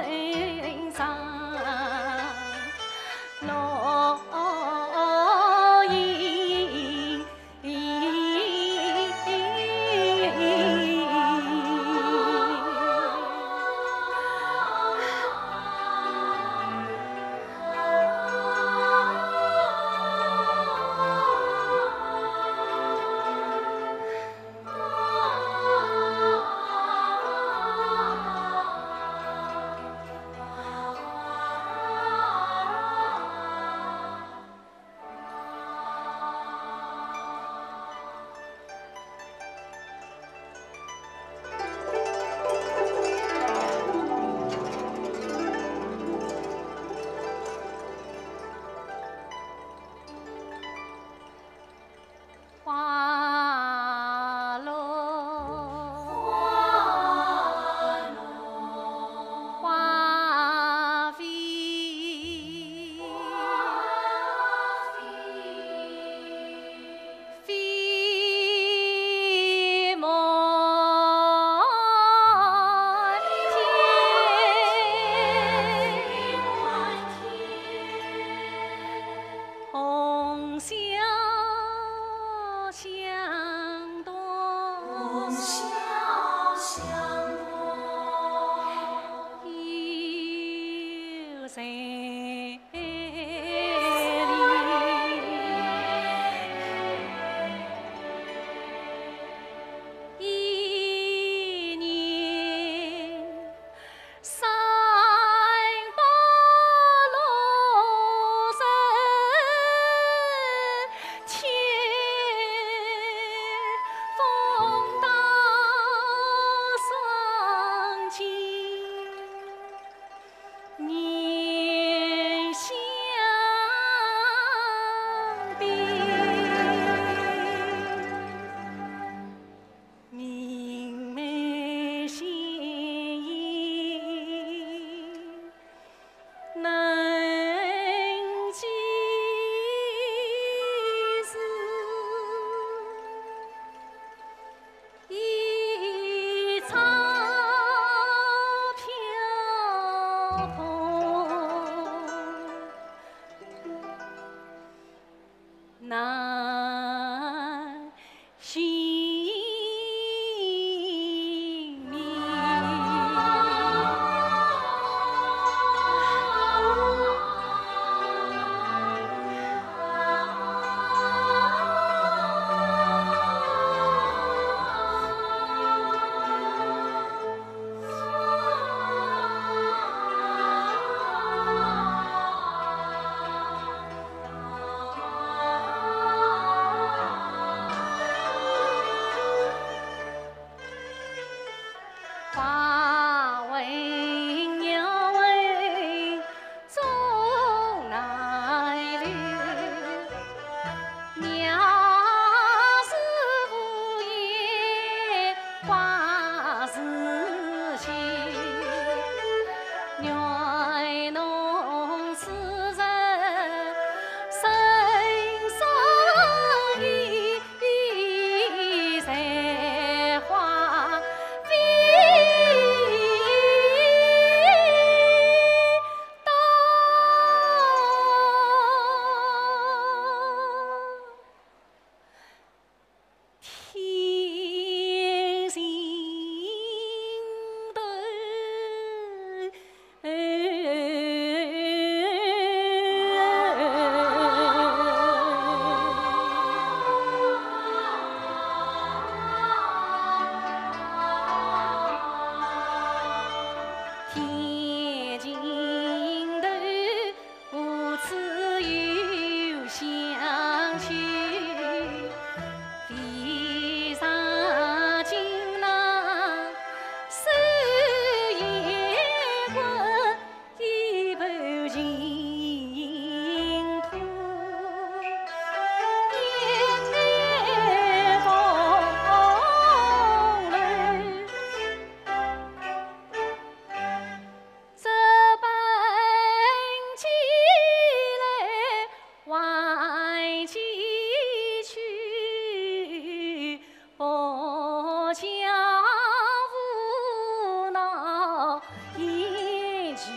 几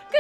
个。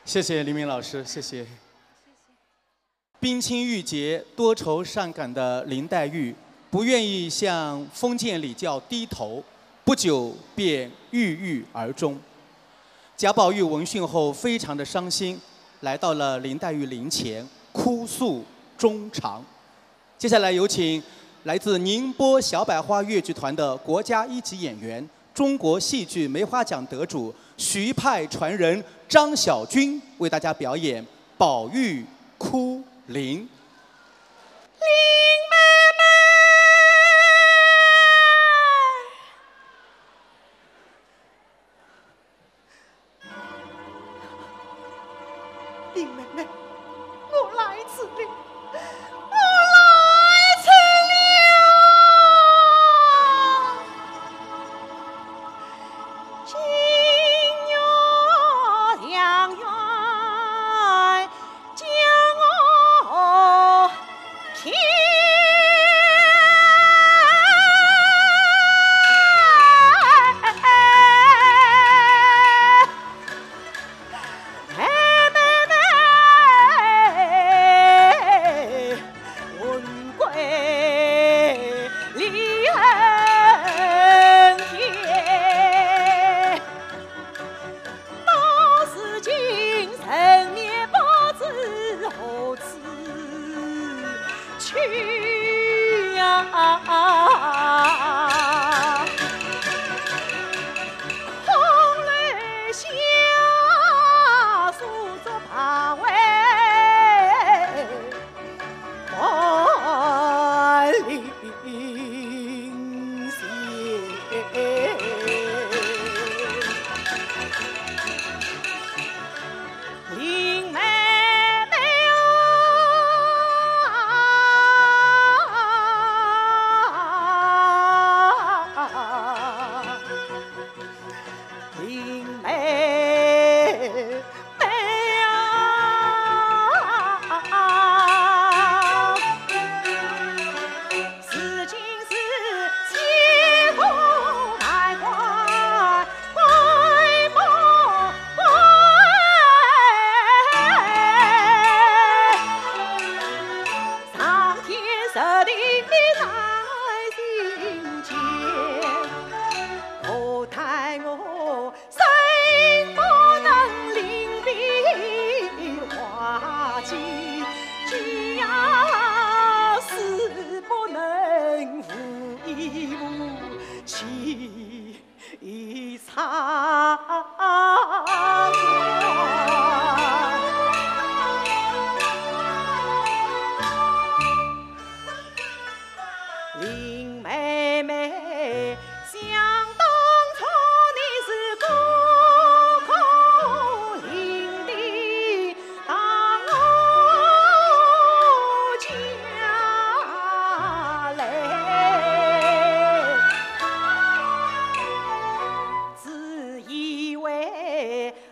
谢谢黎明老师，谢谢。冰清玉洁、多愁善感的林黛玉，不愿意向封建礼教低头，不久便郁郁而终。贾宝玉闻讯后非常的伤心，来到了林黛玉灵前，哭诉衷肠。接下来有请来自宁波小百花越剧团的国家一级演员、中国戏剧梅花奖得主、徐派传人张小军为大家表演《宝玉哭灵》。林妹妹，我来此了，今月良缘将我牵。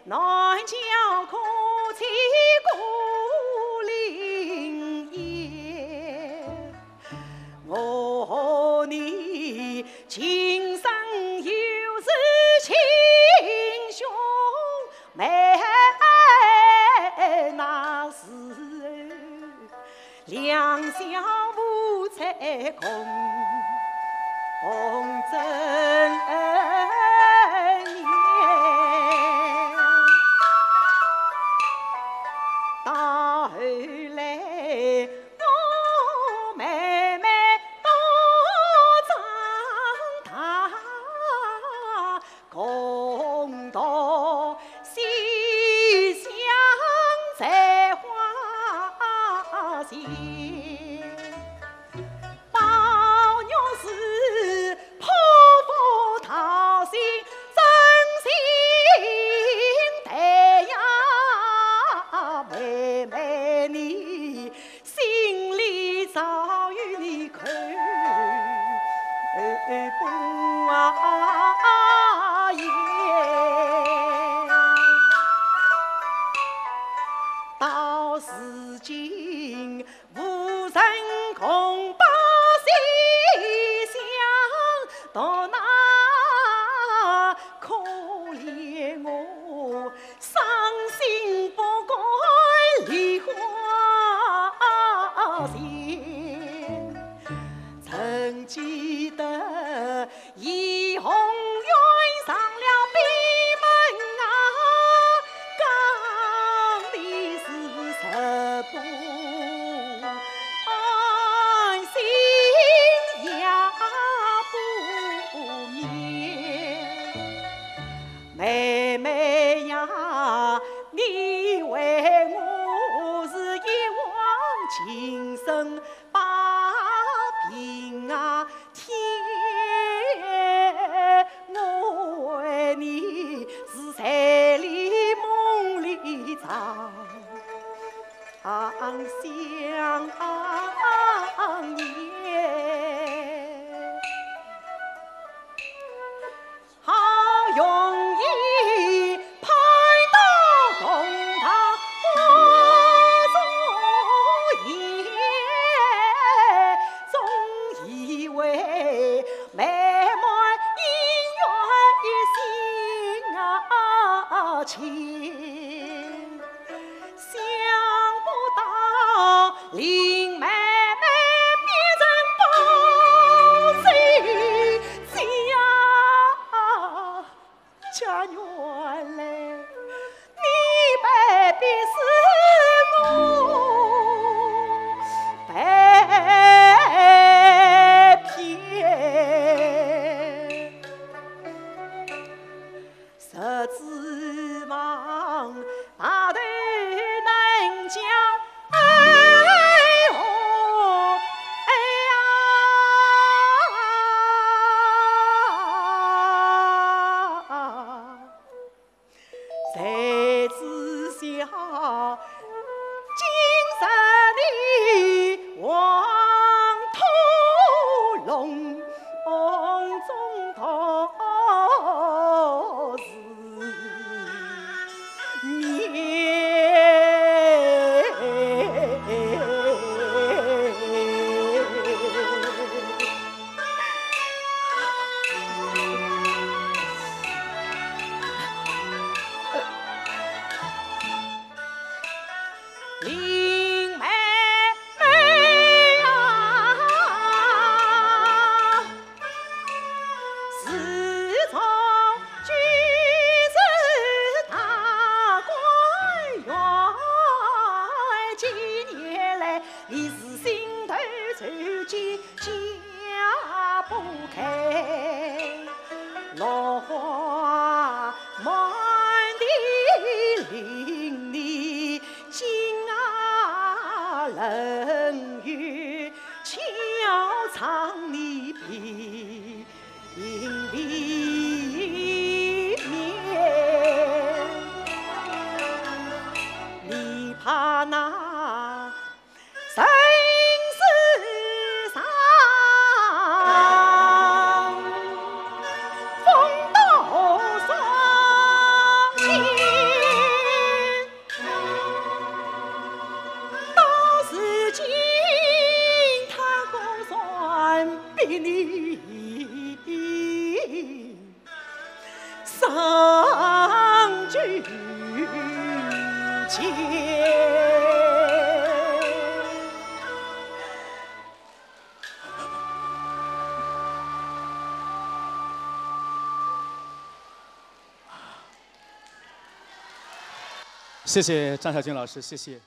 南郊可栖孤林野，我和你今生有是亲兄妹，那是两小无猜共枕眠。到后来，我妹妹都长大，共同西厢在花间。宝玉是泼妇讨心，真心待呀，妹妹你心里早与你看不厌。到如今无人共把心相，到那可怜我伤心不该梨花前。曾记得怡红院上了闭门啊，讲的是十不安心也不眠。妹妹呀，你为我是一往情深把平啊天，我为你是在里梦里长相念。好容易盼到公堂花烛夜，总以为妹妹姻缘一心牵，想不到林妹妹变成暴贼家园来，你白的是我白骗，实指望大头能将爱和爱呀，谁知晓今生的黄土笼中头是林妹妹呀，自从举世大观园，几年来你是心头愁结解不开，落花满地淋漓，今啊冷雨悄藏你鬓里面，你怕那生死上风刀霜。见。谢谢张小军老师，谢谢。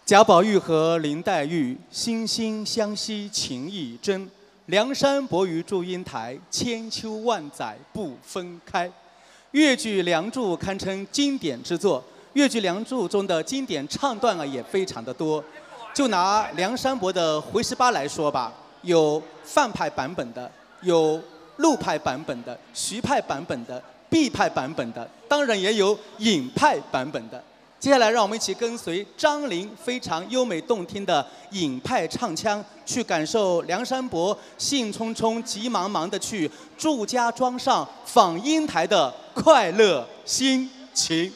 贾宝玉和林黛玉惺惺相惜，情意真。梁山伯与祝英台，千秋万载不分开。越剧《梁祝》堪称经典之作。越剧《梁祝》中的经典唱段也非常的多。就拿梁山伯的回十八来说吧，有范派版本的，有陆派版本的，徐派版本的。毕派版本的，当然也有尹派版本的。接下来，让我们一起跟随张玲非常优美动听的尹派唱腔，去感受梁山伯兴冲冲、急忙忙的去祝家庄上访英台的快乐心情。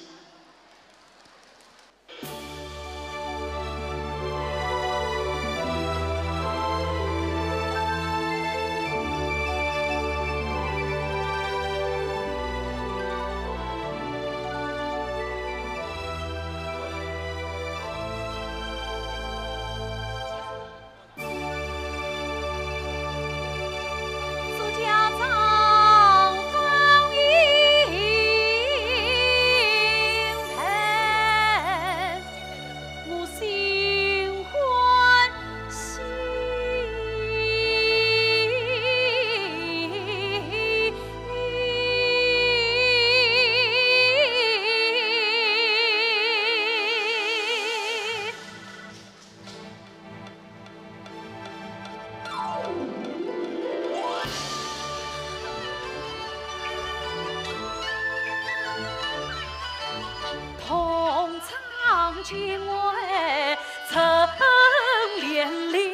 情为曾连理。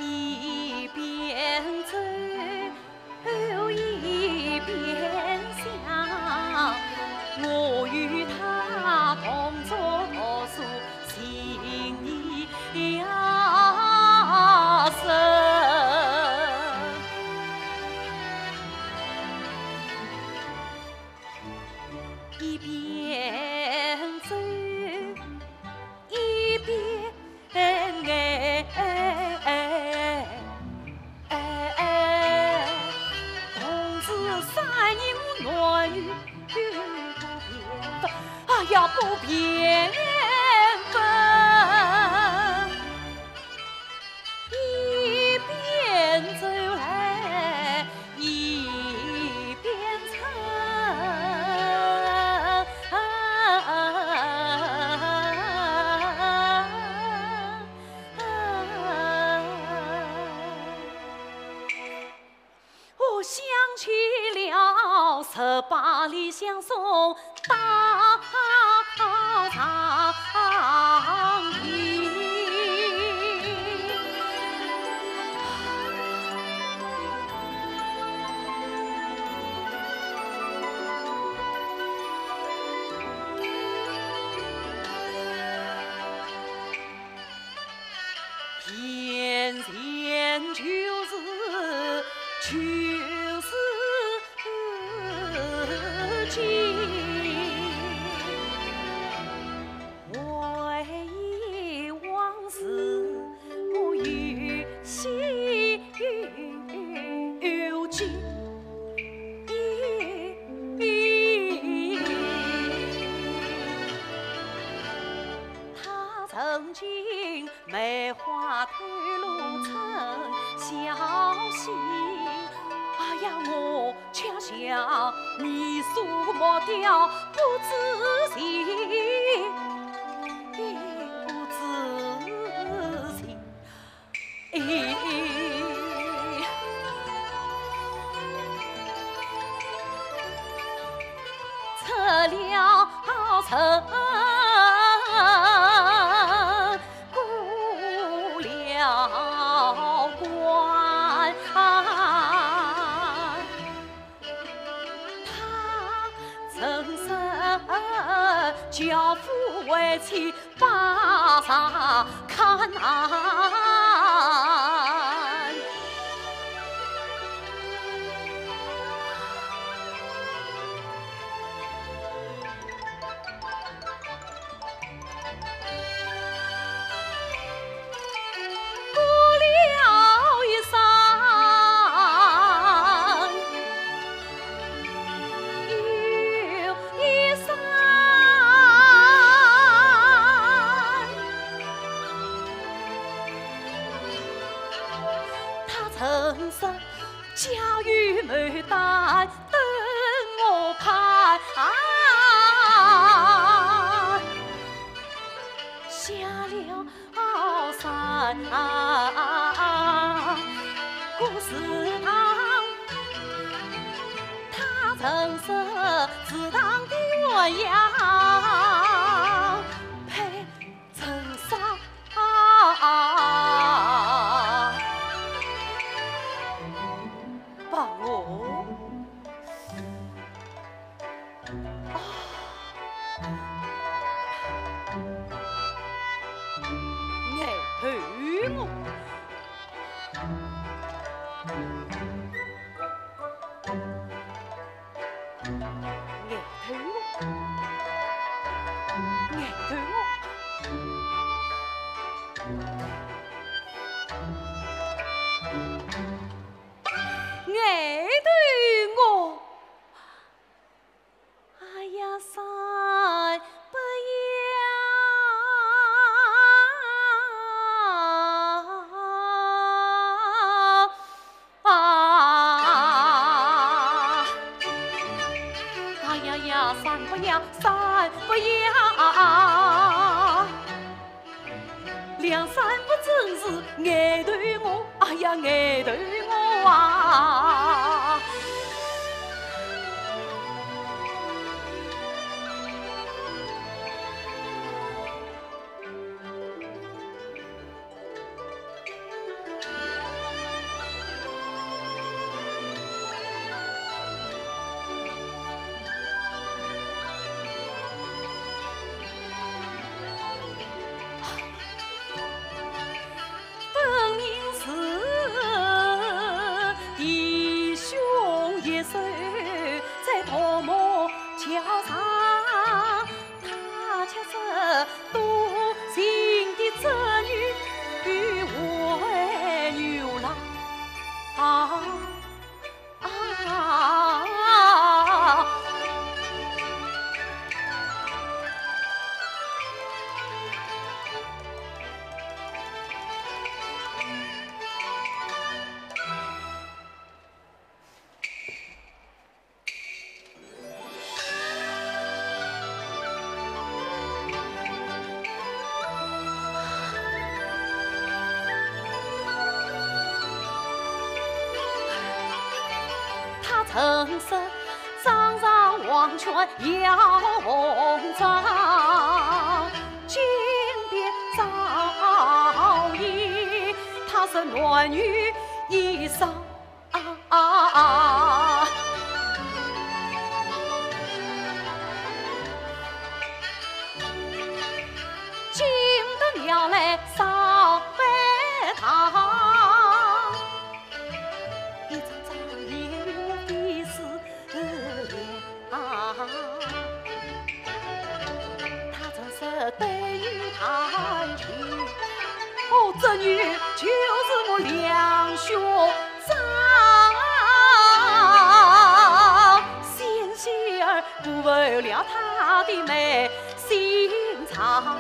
一边走一边想，我与他同坐同宿，情意呀深。一边走一边要不变分，一边走来一边唱，我想起了18里相送大长亭，眼前就是情。曾经梅花吐露成小溪，哎呀，我却像泥塑磨掉，不自信，不自信。测了测。姑娘。夫为妻把啥看陈生家与牡丹等我看，下了山过祠堂，他曾是祠堂的鸳鸯配陈生。三不要，梁山不正是爱对我，哎呀爱对我啊！陈生张上黄泉耀红妆，金边早已他是暖玉衣裳。进得庙来上白堂，一张张也有的是脸，他真是对女弹琴，哦，这女就是我两兄长，仙仙儿不为了她的美心肠。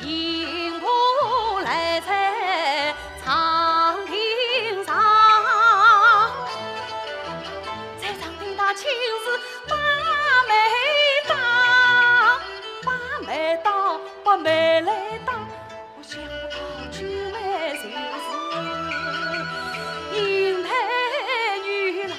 迎我来在长亭上，在长亭大亲自把妹当，把妹当，把妹来当。我想不到举妹竟是英台女郎。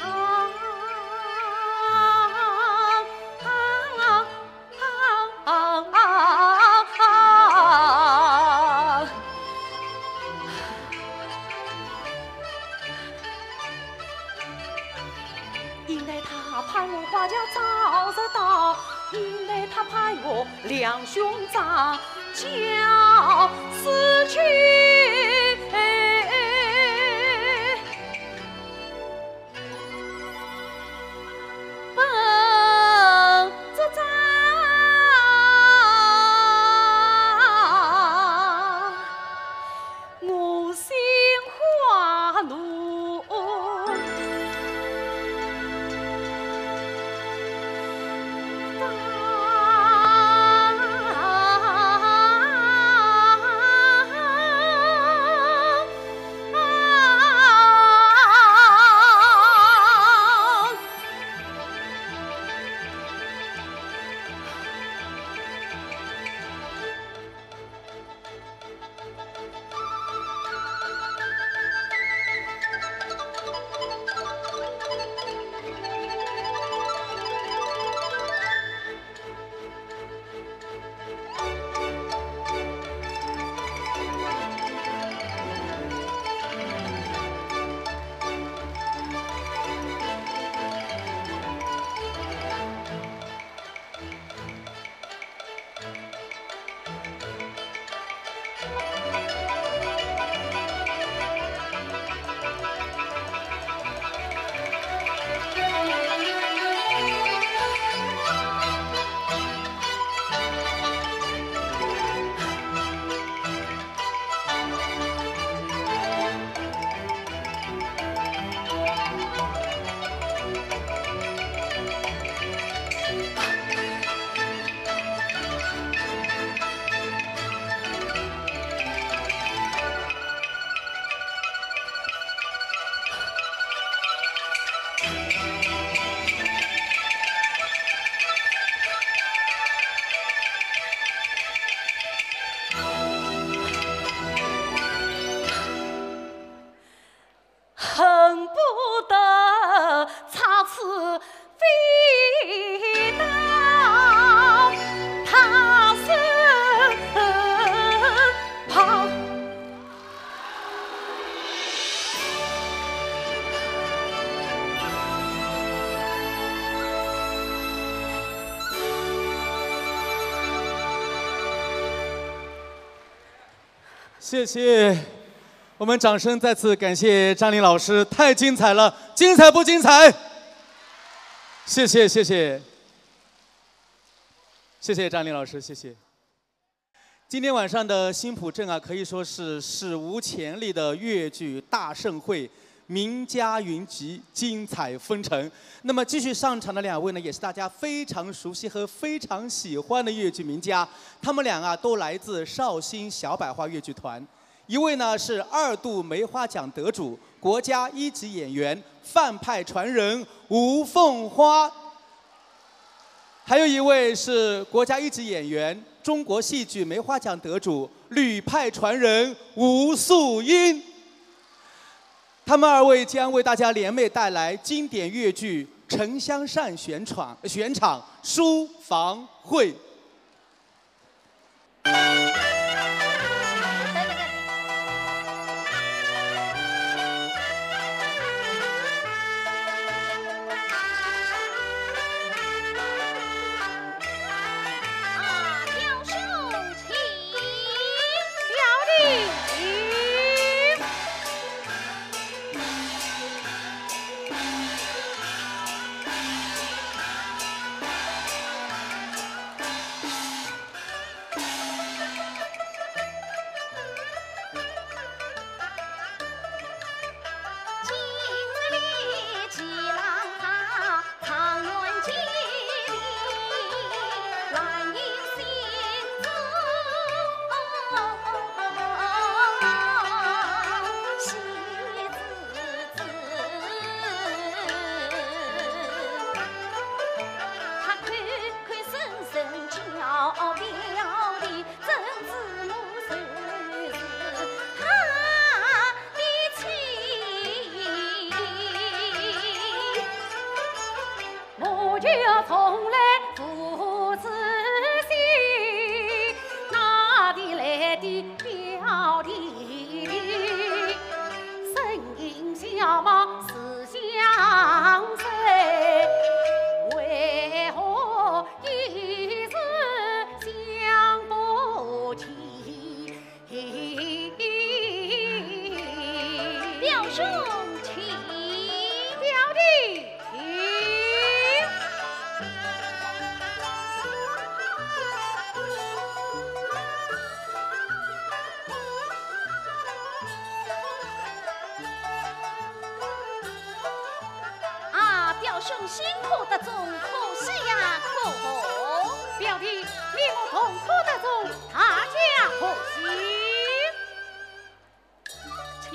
他派我两兄长叫死去。恨不得插翅飞到他身旁。谢谢。我们掌声再次感谢张琳老师，太精彩了，精彩不精彩？谢谢谢谢，谢谢张琳老师，谢谢。今天晚上的新浦镇啊，可以说是史无前例的粤剧大盛会，名家云集，精彩纷呈。那么继续上场的两位呢，也是大家非常熟悉和非常喜欢的粤剧名家，他们俩啊都来自绍兴小百花粤剧团。一位呢是2度梅花奖得主、国家一级演员、范派传人吴凤花，还有一位是国家一级演员、中国戏剧梅花奖得主、吕派传人吴素英。他们2位将为大家联袂带来经典粤剧《沉香扇》选场《书房会》。兄辛苦得中，可惜呀，可贺。表弟，你我同苦得中，大家可惜。请。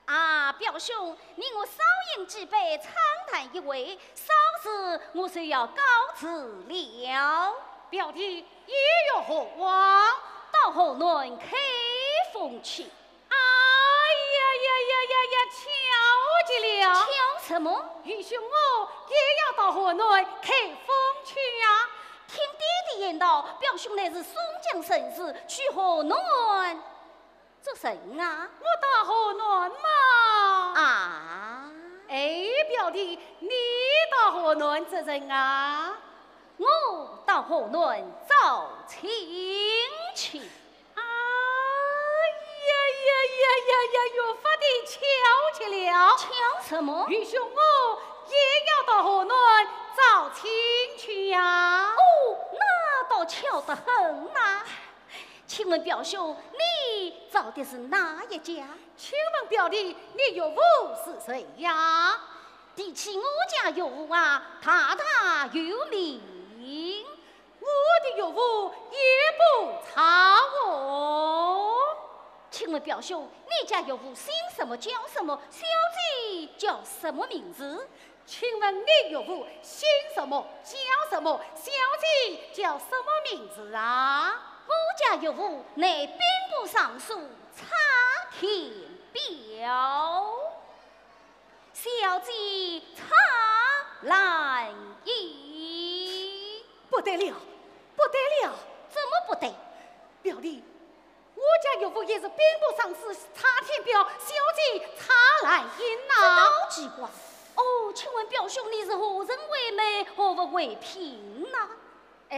啊，表兄，你我少饮几杯，畅谈一回，稍时我就要告辞了。表弟也有何往？到河南开风去。哎呀，巧极了！巧什么？愚兄我也要到河南开风去呀！听爹爹言道，表兄乃是松江绅士，去河南做甚啊？我到河南嘛。啊！哎，表弟，你到河南做甚啊？我到河南找亲戚。越发的巧极了！巧什么？愚兄我也要到河南找亲去呀！哦，那倒巧得很呐！请问表兄，你找的是哪一家？请问表弟，你岳父是谁呀？提起我家岳父啊，大大有名。我的岳父也不差哦。请问表兄，你家岳父姓什么叫什么？小姐叫什么名字？请问你岳父姓什么叫什么？小姐叫什么名字啊？我家岳父乃兵部尚书查天表，小姐查兰姨。不得了，不得了！怎么不得？表弟，我家岳父也是兵部尚书查天表，小姐查兰英呐。这倒奇怪。哦，请问表兄，你是何人为媒，何不为嫔呐？哎，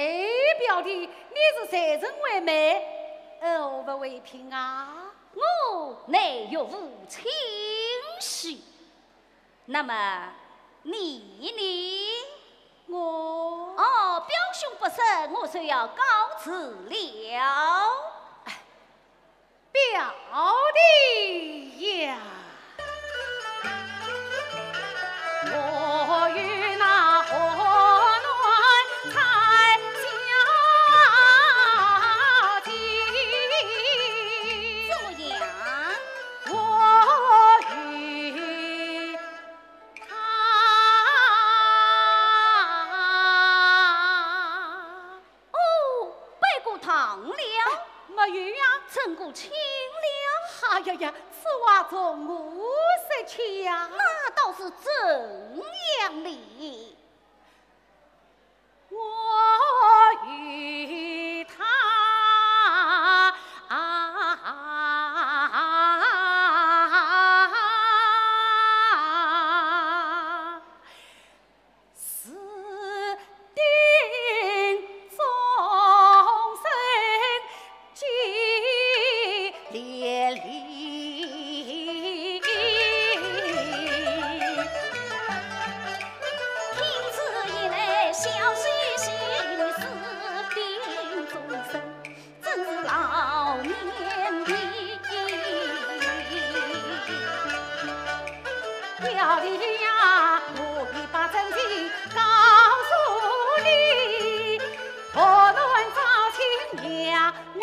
表弟，你是谁人为媒，何不为嫔啊？我乃岳父亲婿。那么你？我哦，表兄不慎，我就要告辞了。表弟呀，我与那河南才小姐，怎么样？我与他哦，背过堂了。没有呀，曾过亲了。哎呀，此话从何说起呀？那倒是怎样哩？我与他私定终身结连理。听此以来，小媳心思定终身，真是老年的。表弟呀，我已把真情告诉你，河南找亲娘我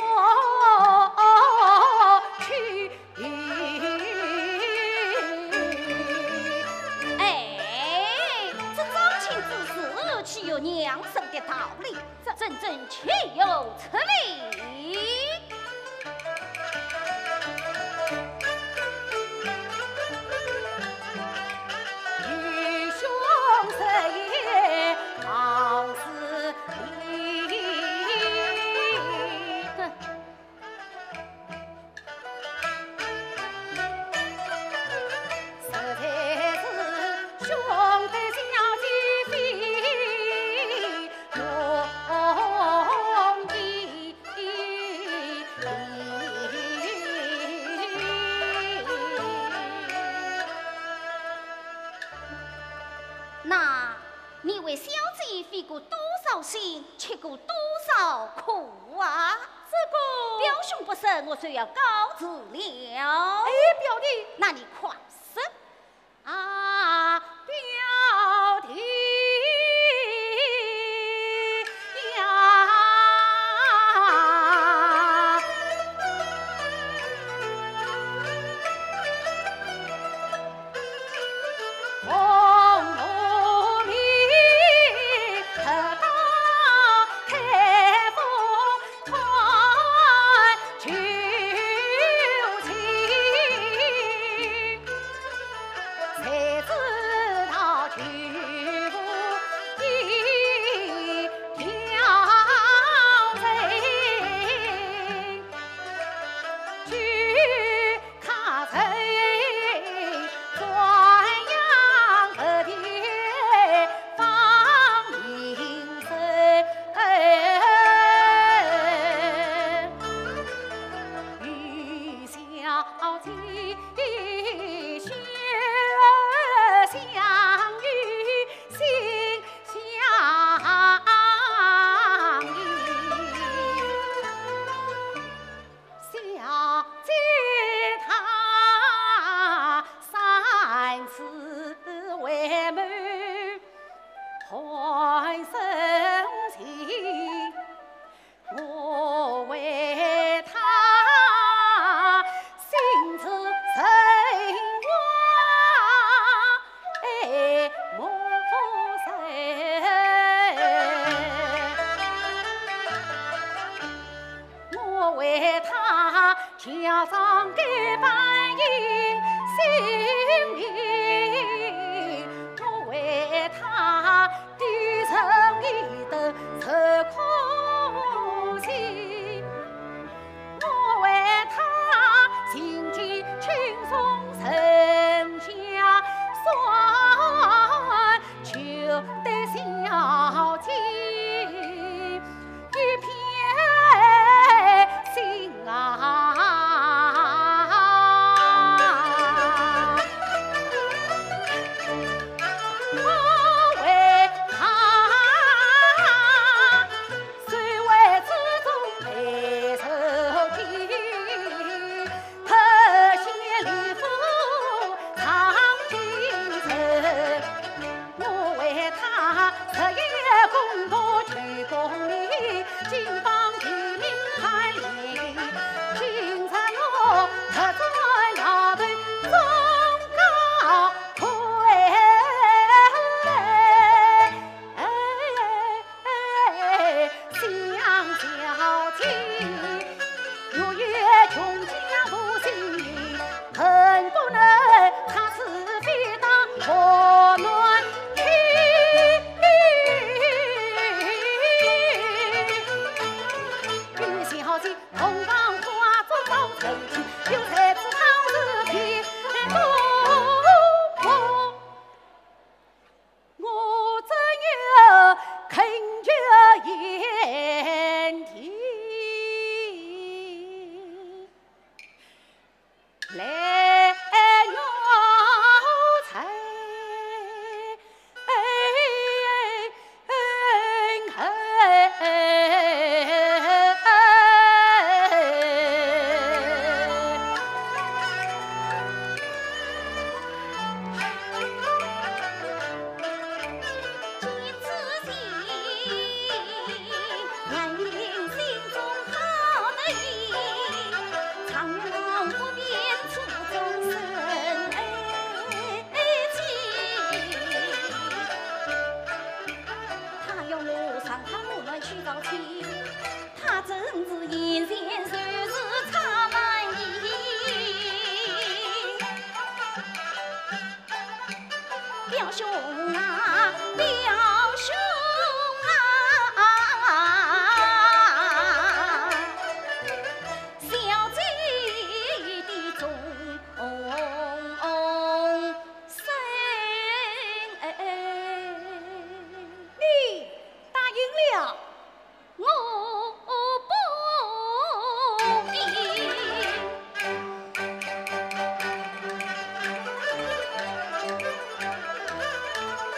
去。哎，这招亲之事，岂有娘生的道理？真正岂有此理？愚兄是也好似你。哼，实在是兄弟小姐非容易。那你为小姐费过多少心，吃过多少苦啊？个表兄不审，我虽要告辞了。哎，表弟，那你快审啊，表弟呀，红炉里特大开封传旧情，才知道旧妇已调人，旧卡人转阳个天放银身。玉小姐血相遇，心相依。小姐她三次为满换身情，我为她心知神话，莫谁？我为他乔装改扮迎新命，我为他低沉一等受苦情，我为他行进轻松城下算求得小姐一片心啊。我为他虽为之中备受惊，特写礼服藏进城，我为他日夜工作去功利，金榜题名看脸，今朝我特专要对中高魁，想小姐如月穷家不幸，恨不能他是非当火暖气。玉小姐红妆化作早晨去，有才知他是天我怎有恳求言题来我才见此情，让人心中好得意，常让不变初中生情。他要我上他木门去找亲，他真是眼前虽是差难移。表兄啊，表兄啊，小姐的忠心，你答应了。我不应。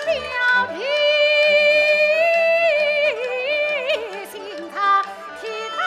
表弟心他替他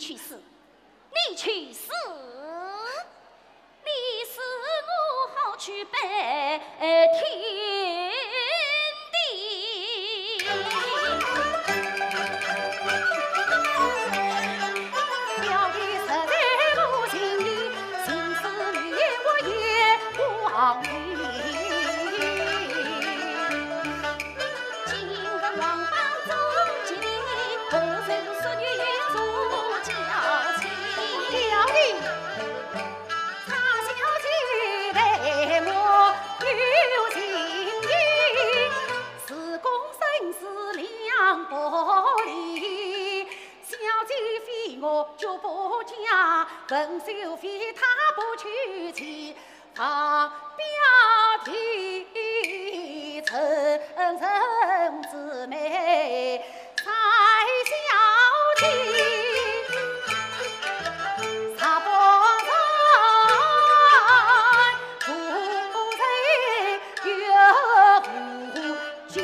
去死，你去死！你死我好去拜天地。表弟实在不情理，心思女我也忘记。今日王邦中吉，何愁淑女做娇妻？表弟，差小姐待我有情意，是公生死两不离。小姐非我就不嫁，文秀非她不娶妻，放表弟层层姊妹才小姐。茶不在，不在月无尽。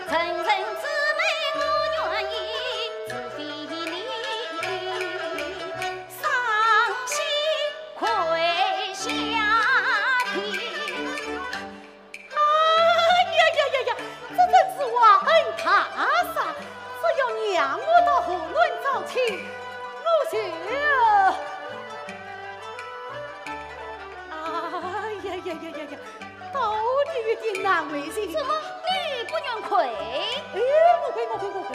层层姊妹我愿意，自非你伤心愧下天。这真是忘恩踏杀！只要娘我到河南找亲，我就……到底有点难为情。怎么你不愿愧？我亏。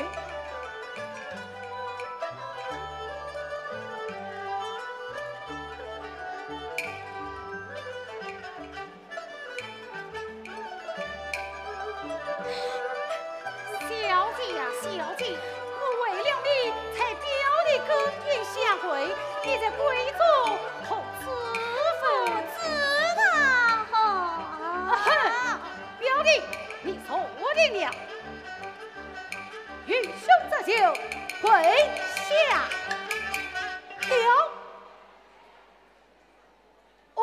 小姐呀，小姐，我为了你才表弟跟天相会，你在闺中同此份。表弟，你错定了，愚兄这就跪下了。哦。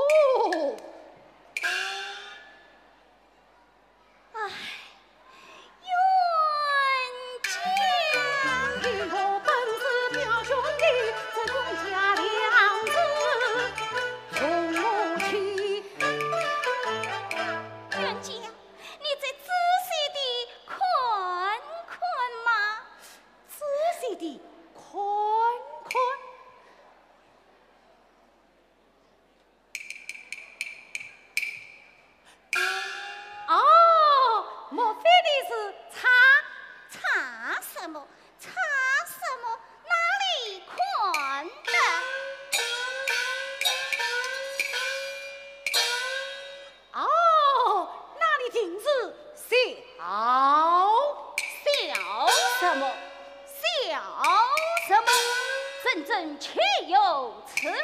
朕岂有此理！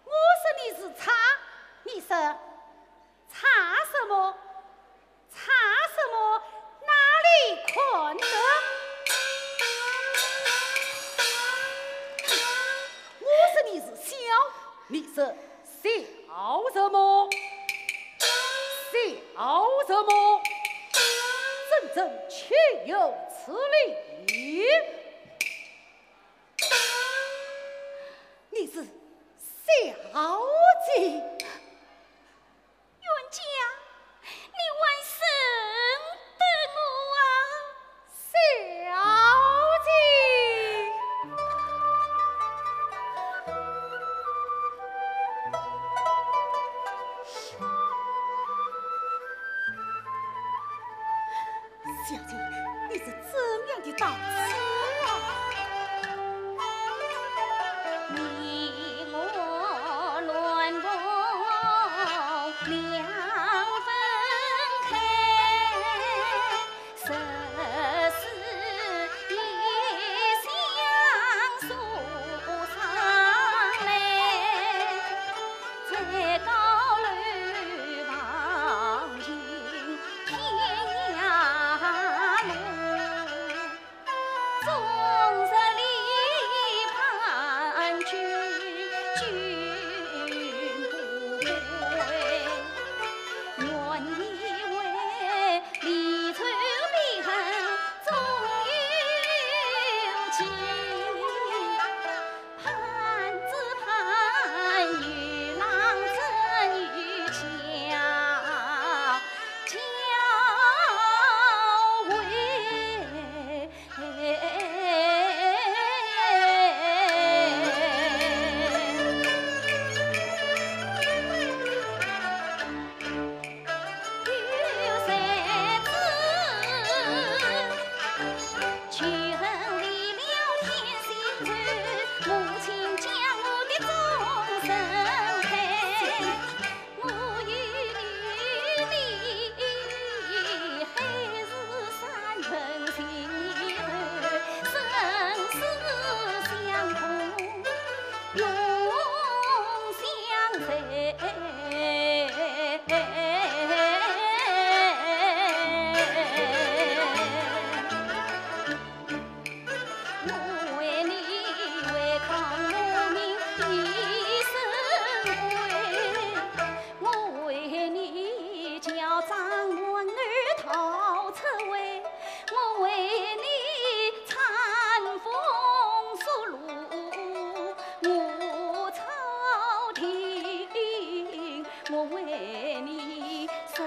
我说你是茶，你说茶什么？茶什么？哪里困呢？我说你是笑，你说笑什么？笑什么？朕岂有此理！你是小姐，冤家，你为甚得我啊？小姐，小姐，你是怎样的档次啊？你我乱梦两分开，生死也相诉上来，再高楼望尽天涯路。生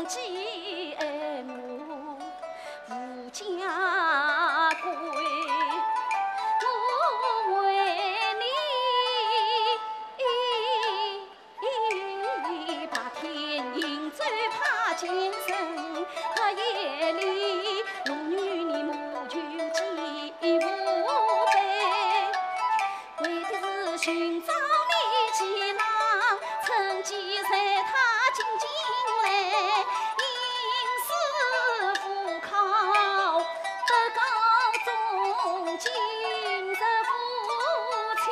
计爱母无家归，我为你把天迎走怕前生，夜里龙女你母舅记无悲，为的是寻找你前郎，趁机在他进来，因师父考得高中今日夫妻。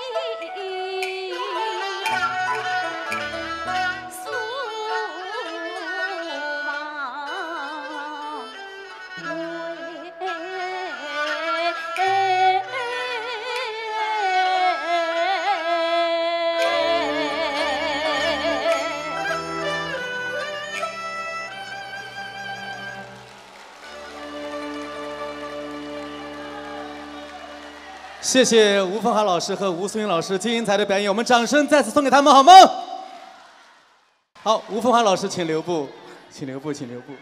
谢谢吴凤华老师和吴素英老师精彩的表演，我们掌声再次送给他们好吗？好，吴凤华老师请留步，请留步，请留步。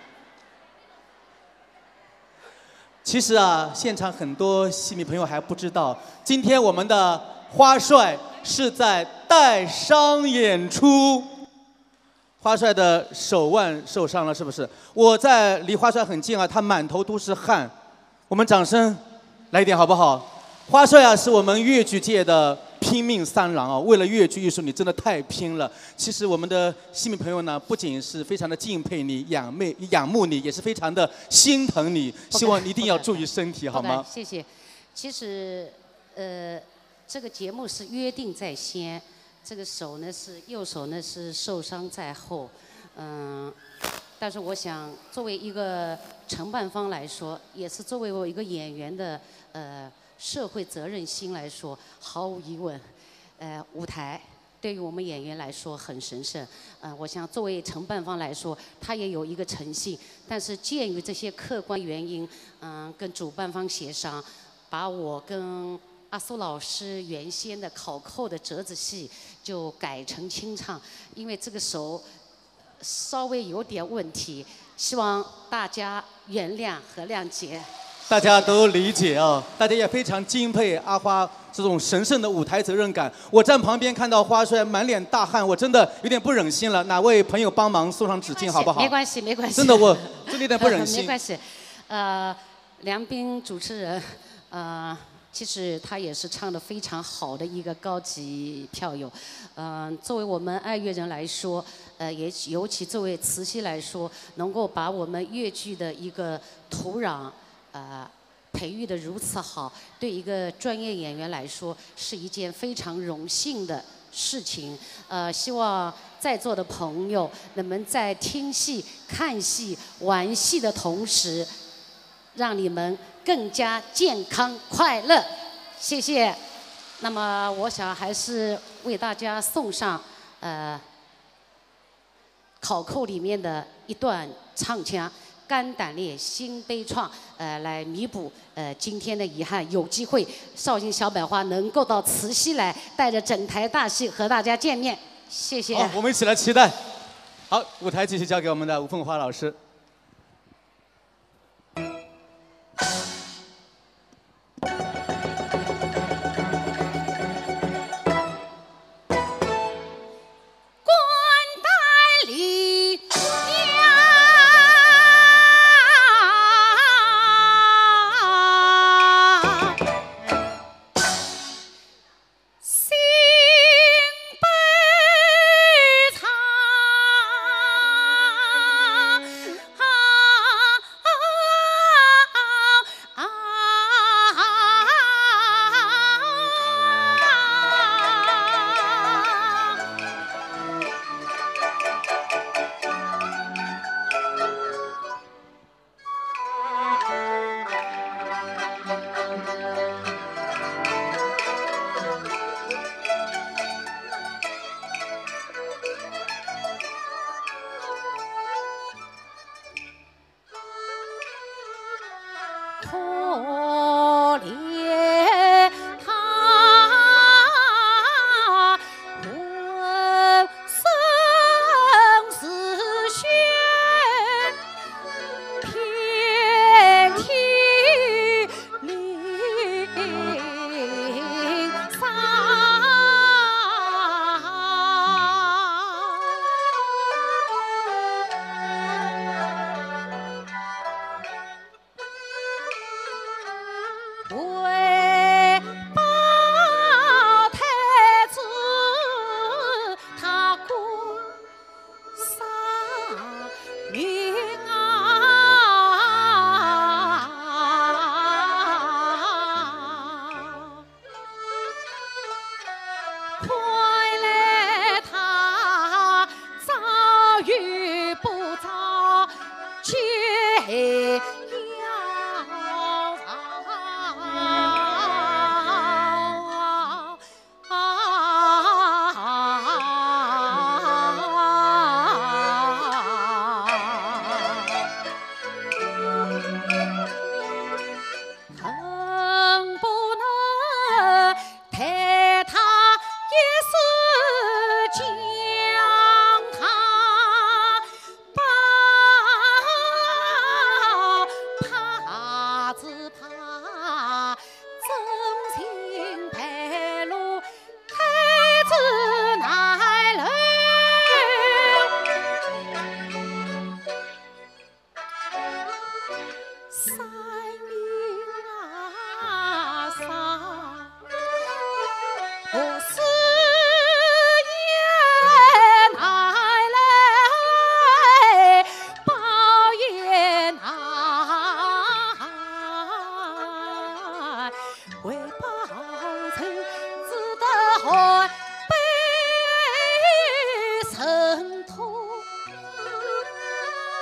其实啊，现场很多戏迷朋友还不知道，今天我们的花帅是在带伤演出。花帅的手腕受伤了，是不是？我在离花帅很近啊，他满头都是汗。我们掌声来一点好不好？花帅啊，是我们粤剧界的拼命三郎啊！为了粤剧艺术，你真的太拼了。其实我们的戏迷朋友呢，不仅是非常的敬佩你、仰慕你，也是非常的心疼你。希望你一定要注意身体，好吗？谢谢。其实，这个节目是约定在先，这个手呢是右手呢是受伤在后，但是我想作为一个承办方来说，也是作为我一个演员的社会责任心来说，毫无疑问，舞台对于我们演员来说很神圣。我想作为承办方来说，他也有一个诚信。但是鉴于这些客观原因，跟主办方协商，把我跟阿苏老师原先的考扣的折子戏就改成清唱，因为这个手稍微有点问题，希望大家原谅和谅解。大家都理解啊，大家也非常敬佩阿花这种神圣的舞台责任感。我站旁边看到花帅满脸大汗，我真的有点不忍心了。哪位朋友帮忙送上纸巾好不好？没关系，没关系。真的，我真的有点不忍心。没关系。梁斌主持人，其实他也是唱得非常好的一个高级票友。作为我们爱乐人来说，也尤其作为慈禧来说，能够把我们粤剧的一个土壤。培育得如此好，对一个专业演员来说是一件非常荣幸的事情。希望在座的朋友能们在听戏、看戏、玩戏的同时，让你们更加健康快乐。谢谢。那么，我想还是为大家送上考扣里面的一段唱腔。肝胆裂，心悲怆，来弥补今天的遗憾。有机会，绍兴小百花能够到慈溪来，带着整台大戏和大家见面。谢谢。好，我们一起来期待。好，舞台继续交给我们的吴凤华老师。可怜他，浑身是血。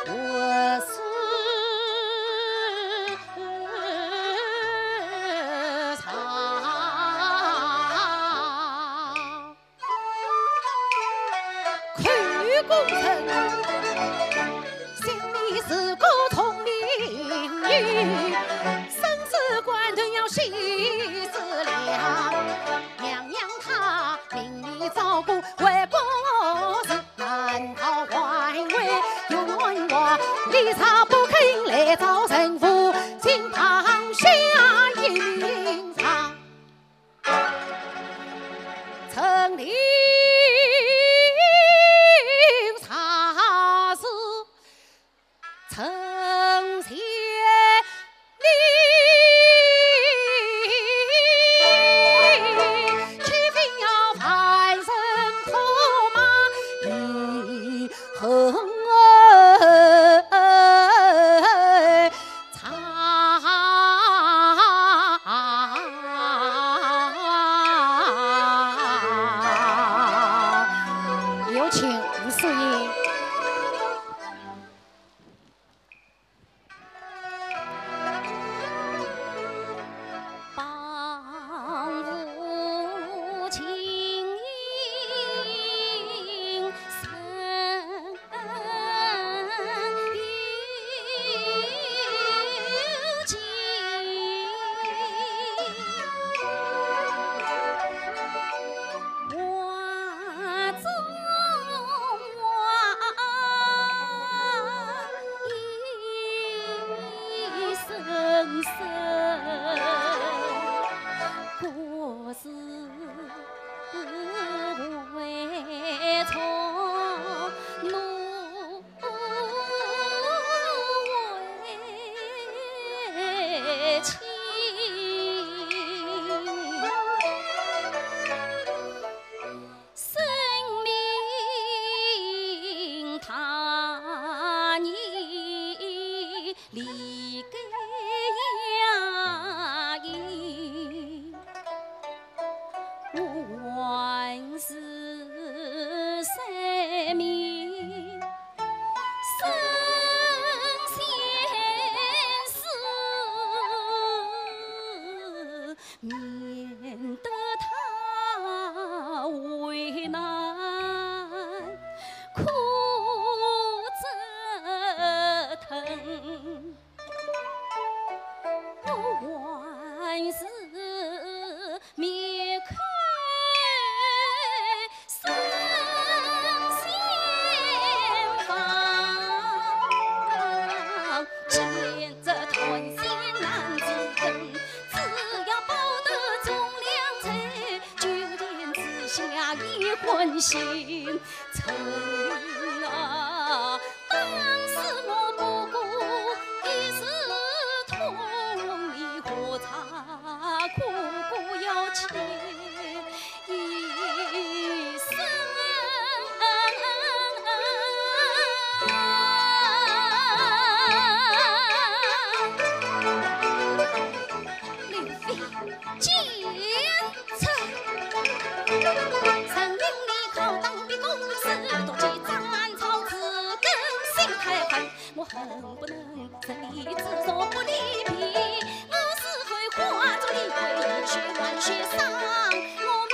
我是苦工程，心里是个聪明女，生死关头要细思量。娘娘她命你照顾为国事，难逃换位有冤枉，理查不肯来找神父，请旁下一名长。曾听茶事，曾谢礼，岂非要翻身脱马以后有请吴素英。帮扶青营身有情，我中一声声，国事为从奴为亲。生命他年离给呀意，万事生命生现世，免得他为难苦折腾。万事灭开生先方，见着团仙难自根，只要保得忠良才，就连之下一混心。曾灵啊，当时我不顾一时痛，你何茶苦苦要牵一生。刘备奸臣，曾令你考当兵公子，多记斩草自根心太狠，我恨不能真理自作不离皮，我是会化作厉鬼，一血万血伤我命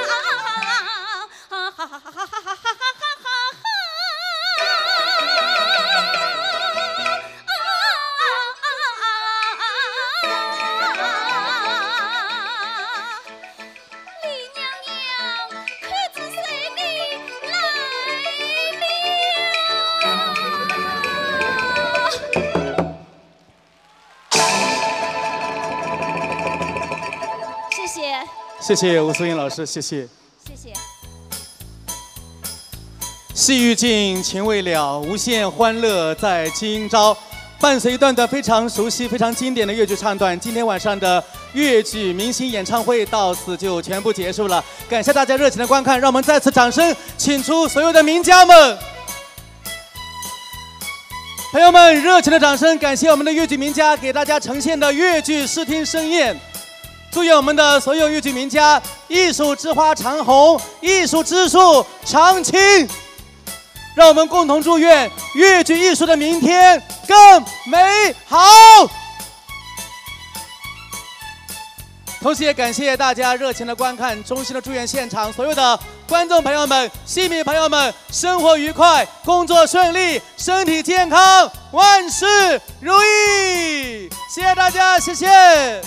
啊！哈哈哈哈哈哈哈哈！谢谢吴素英老师，谢谢。谢谢。戏欲尽，情未了，无限欢乐在今朝。伴随一段段非常熟悉、非常经典的粤剧唱段，今天晚上的粤剧明星演唱会到此就全部结束了。感谢大家热情的观看，让我们再次掌声请出所有的名家们。朋友们，热情的掌声，感谢我们的粤剧名家给大家呈现的粤剧视听盛宴。祝愿我们的所有粤剧名家艺术之花长红，艺术之树长青。让我们共同祝愿粤剧艺术的明天更美好。同时也感谢大家热情的观看，衷心的祝愿现场所有的观众朋友们、戏迷朋友们生活愉快，工作顺利，身体健康，万事如意。谢谢大家，谢谢。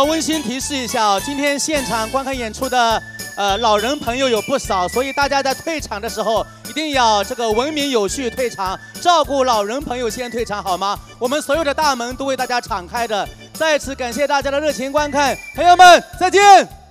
温馨提示一下今天现场观看演出的老人朋友有不少，所以大家在退场的时候一定要这个文明有序退场，照顾老人朋友先退场好吗？我们所有的大门都为大家敞开的。再次感谢大家的热情观看，朋友们再见。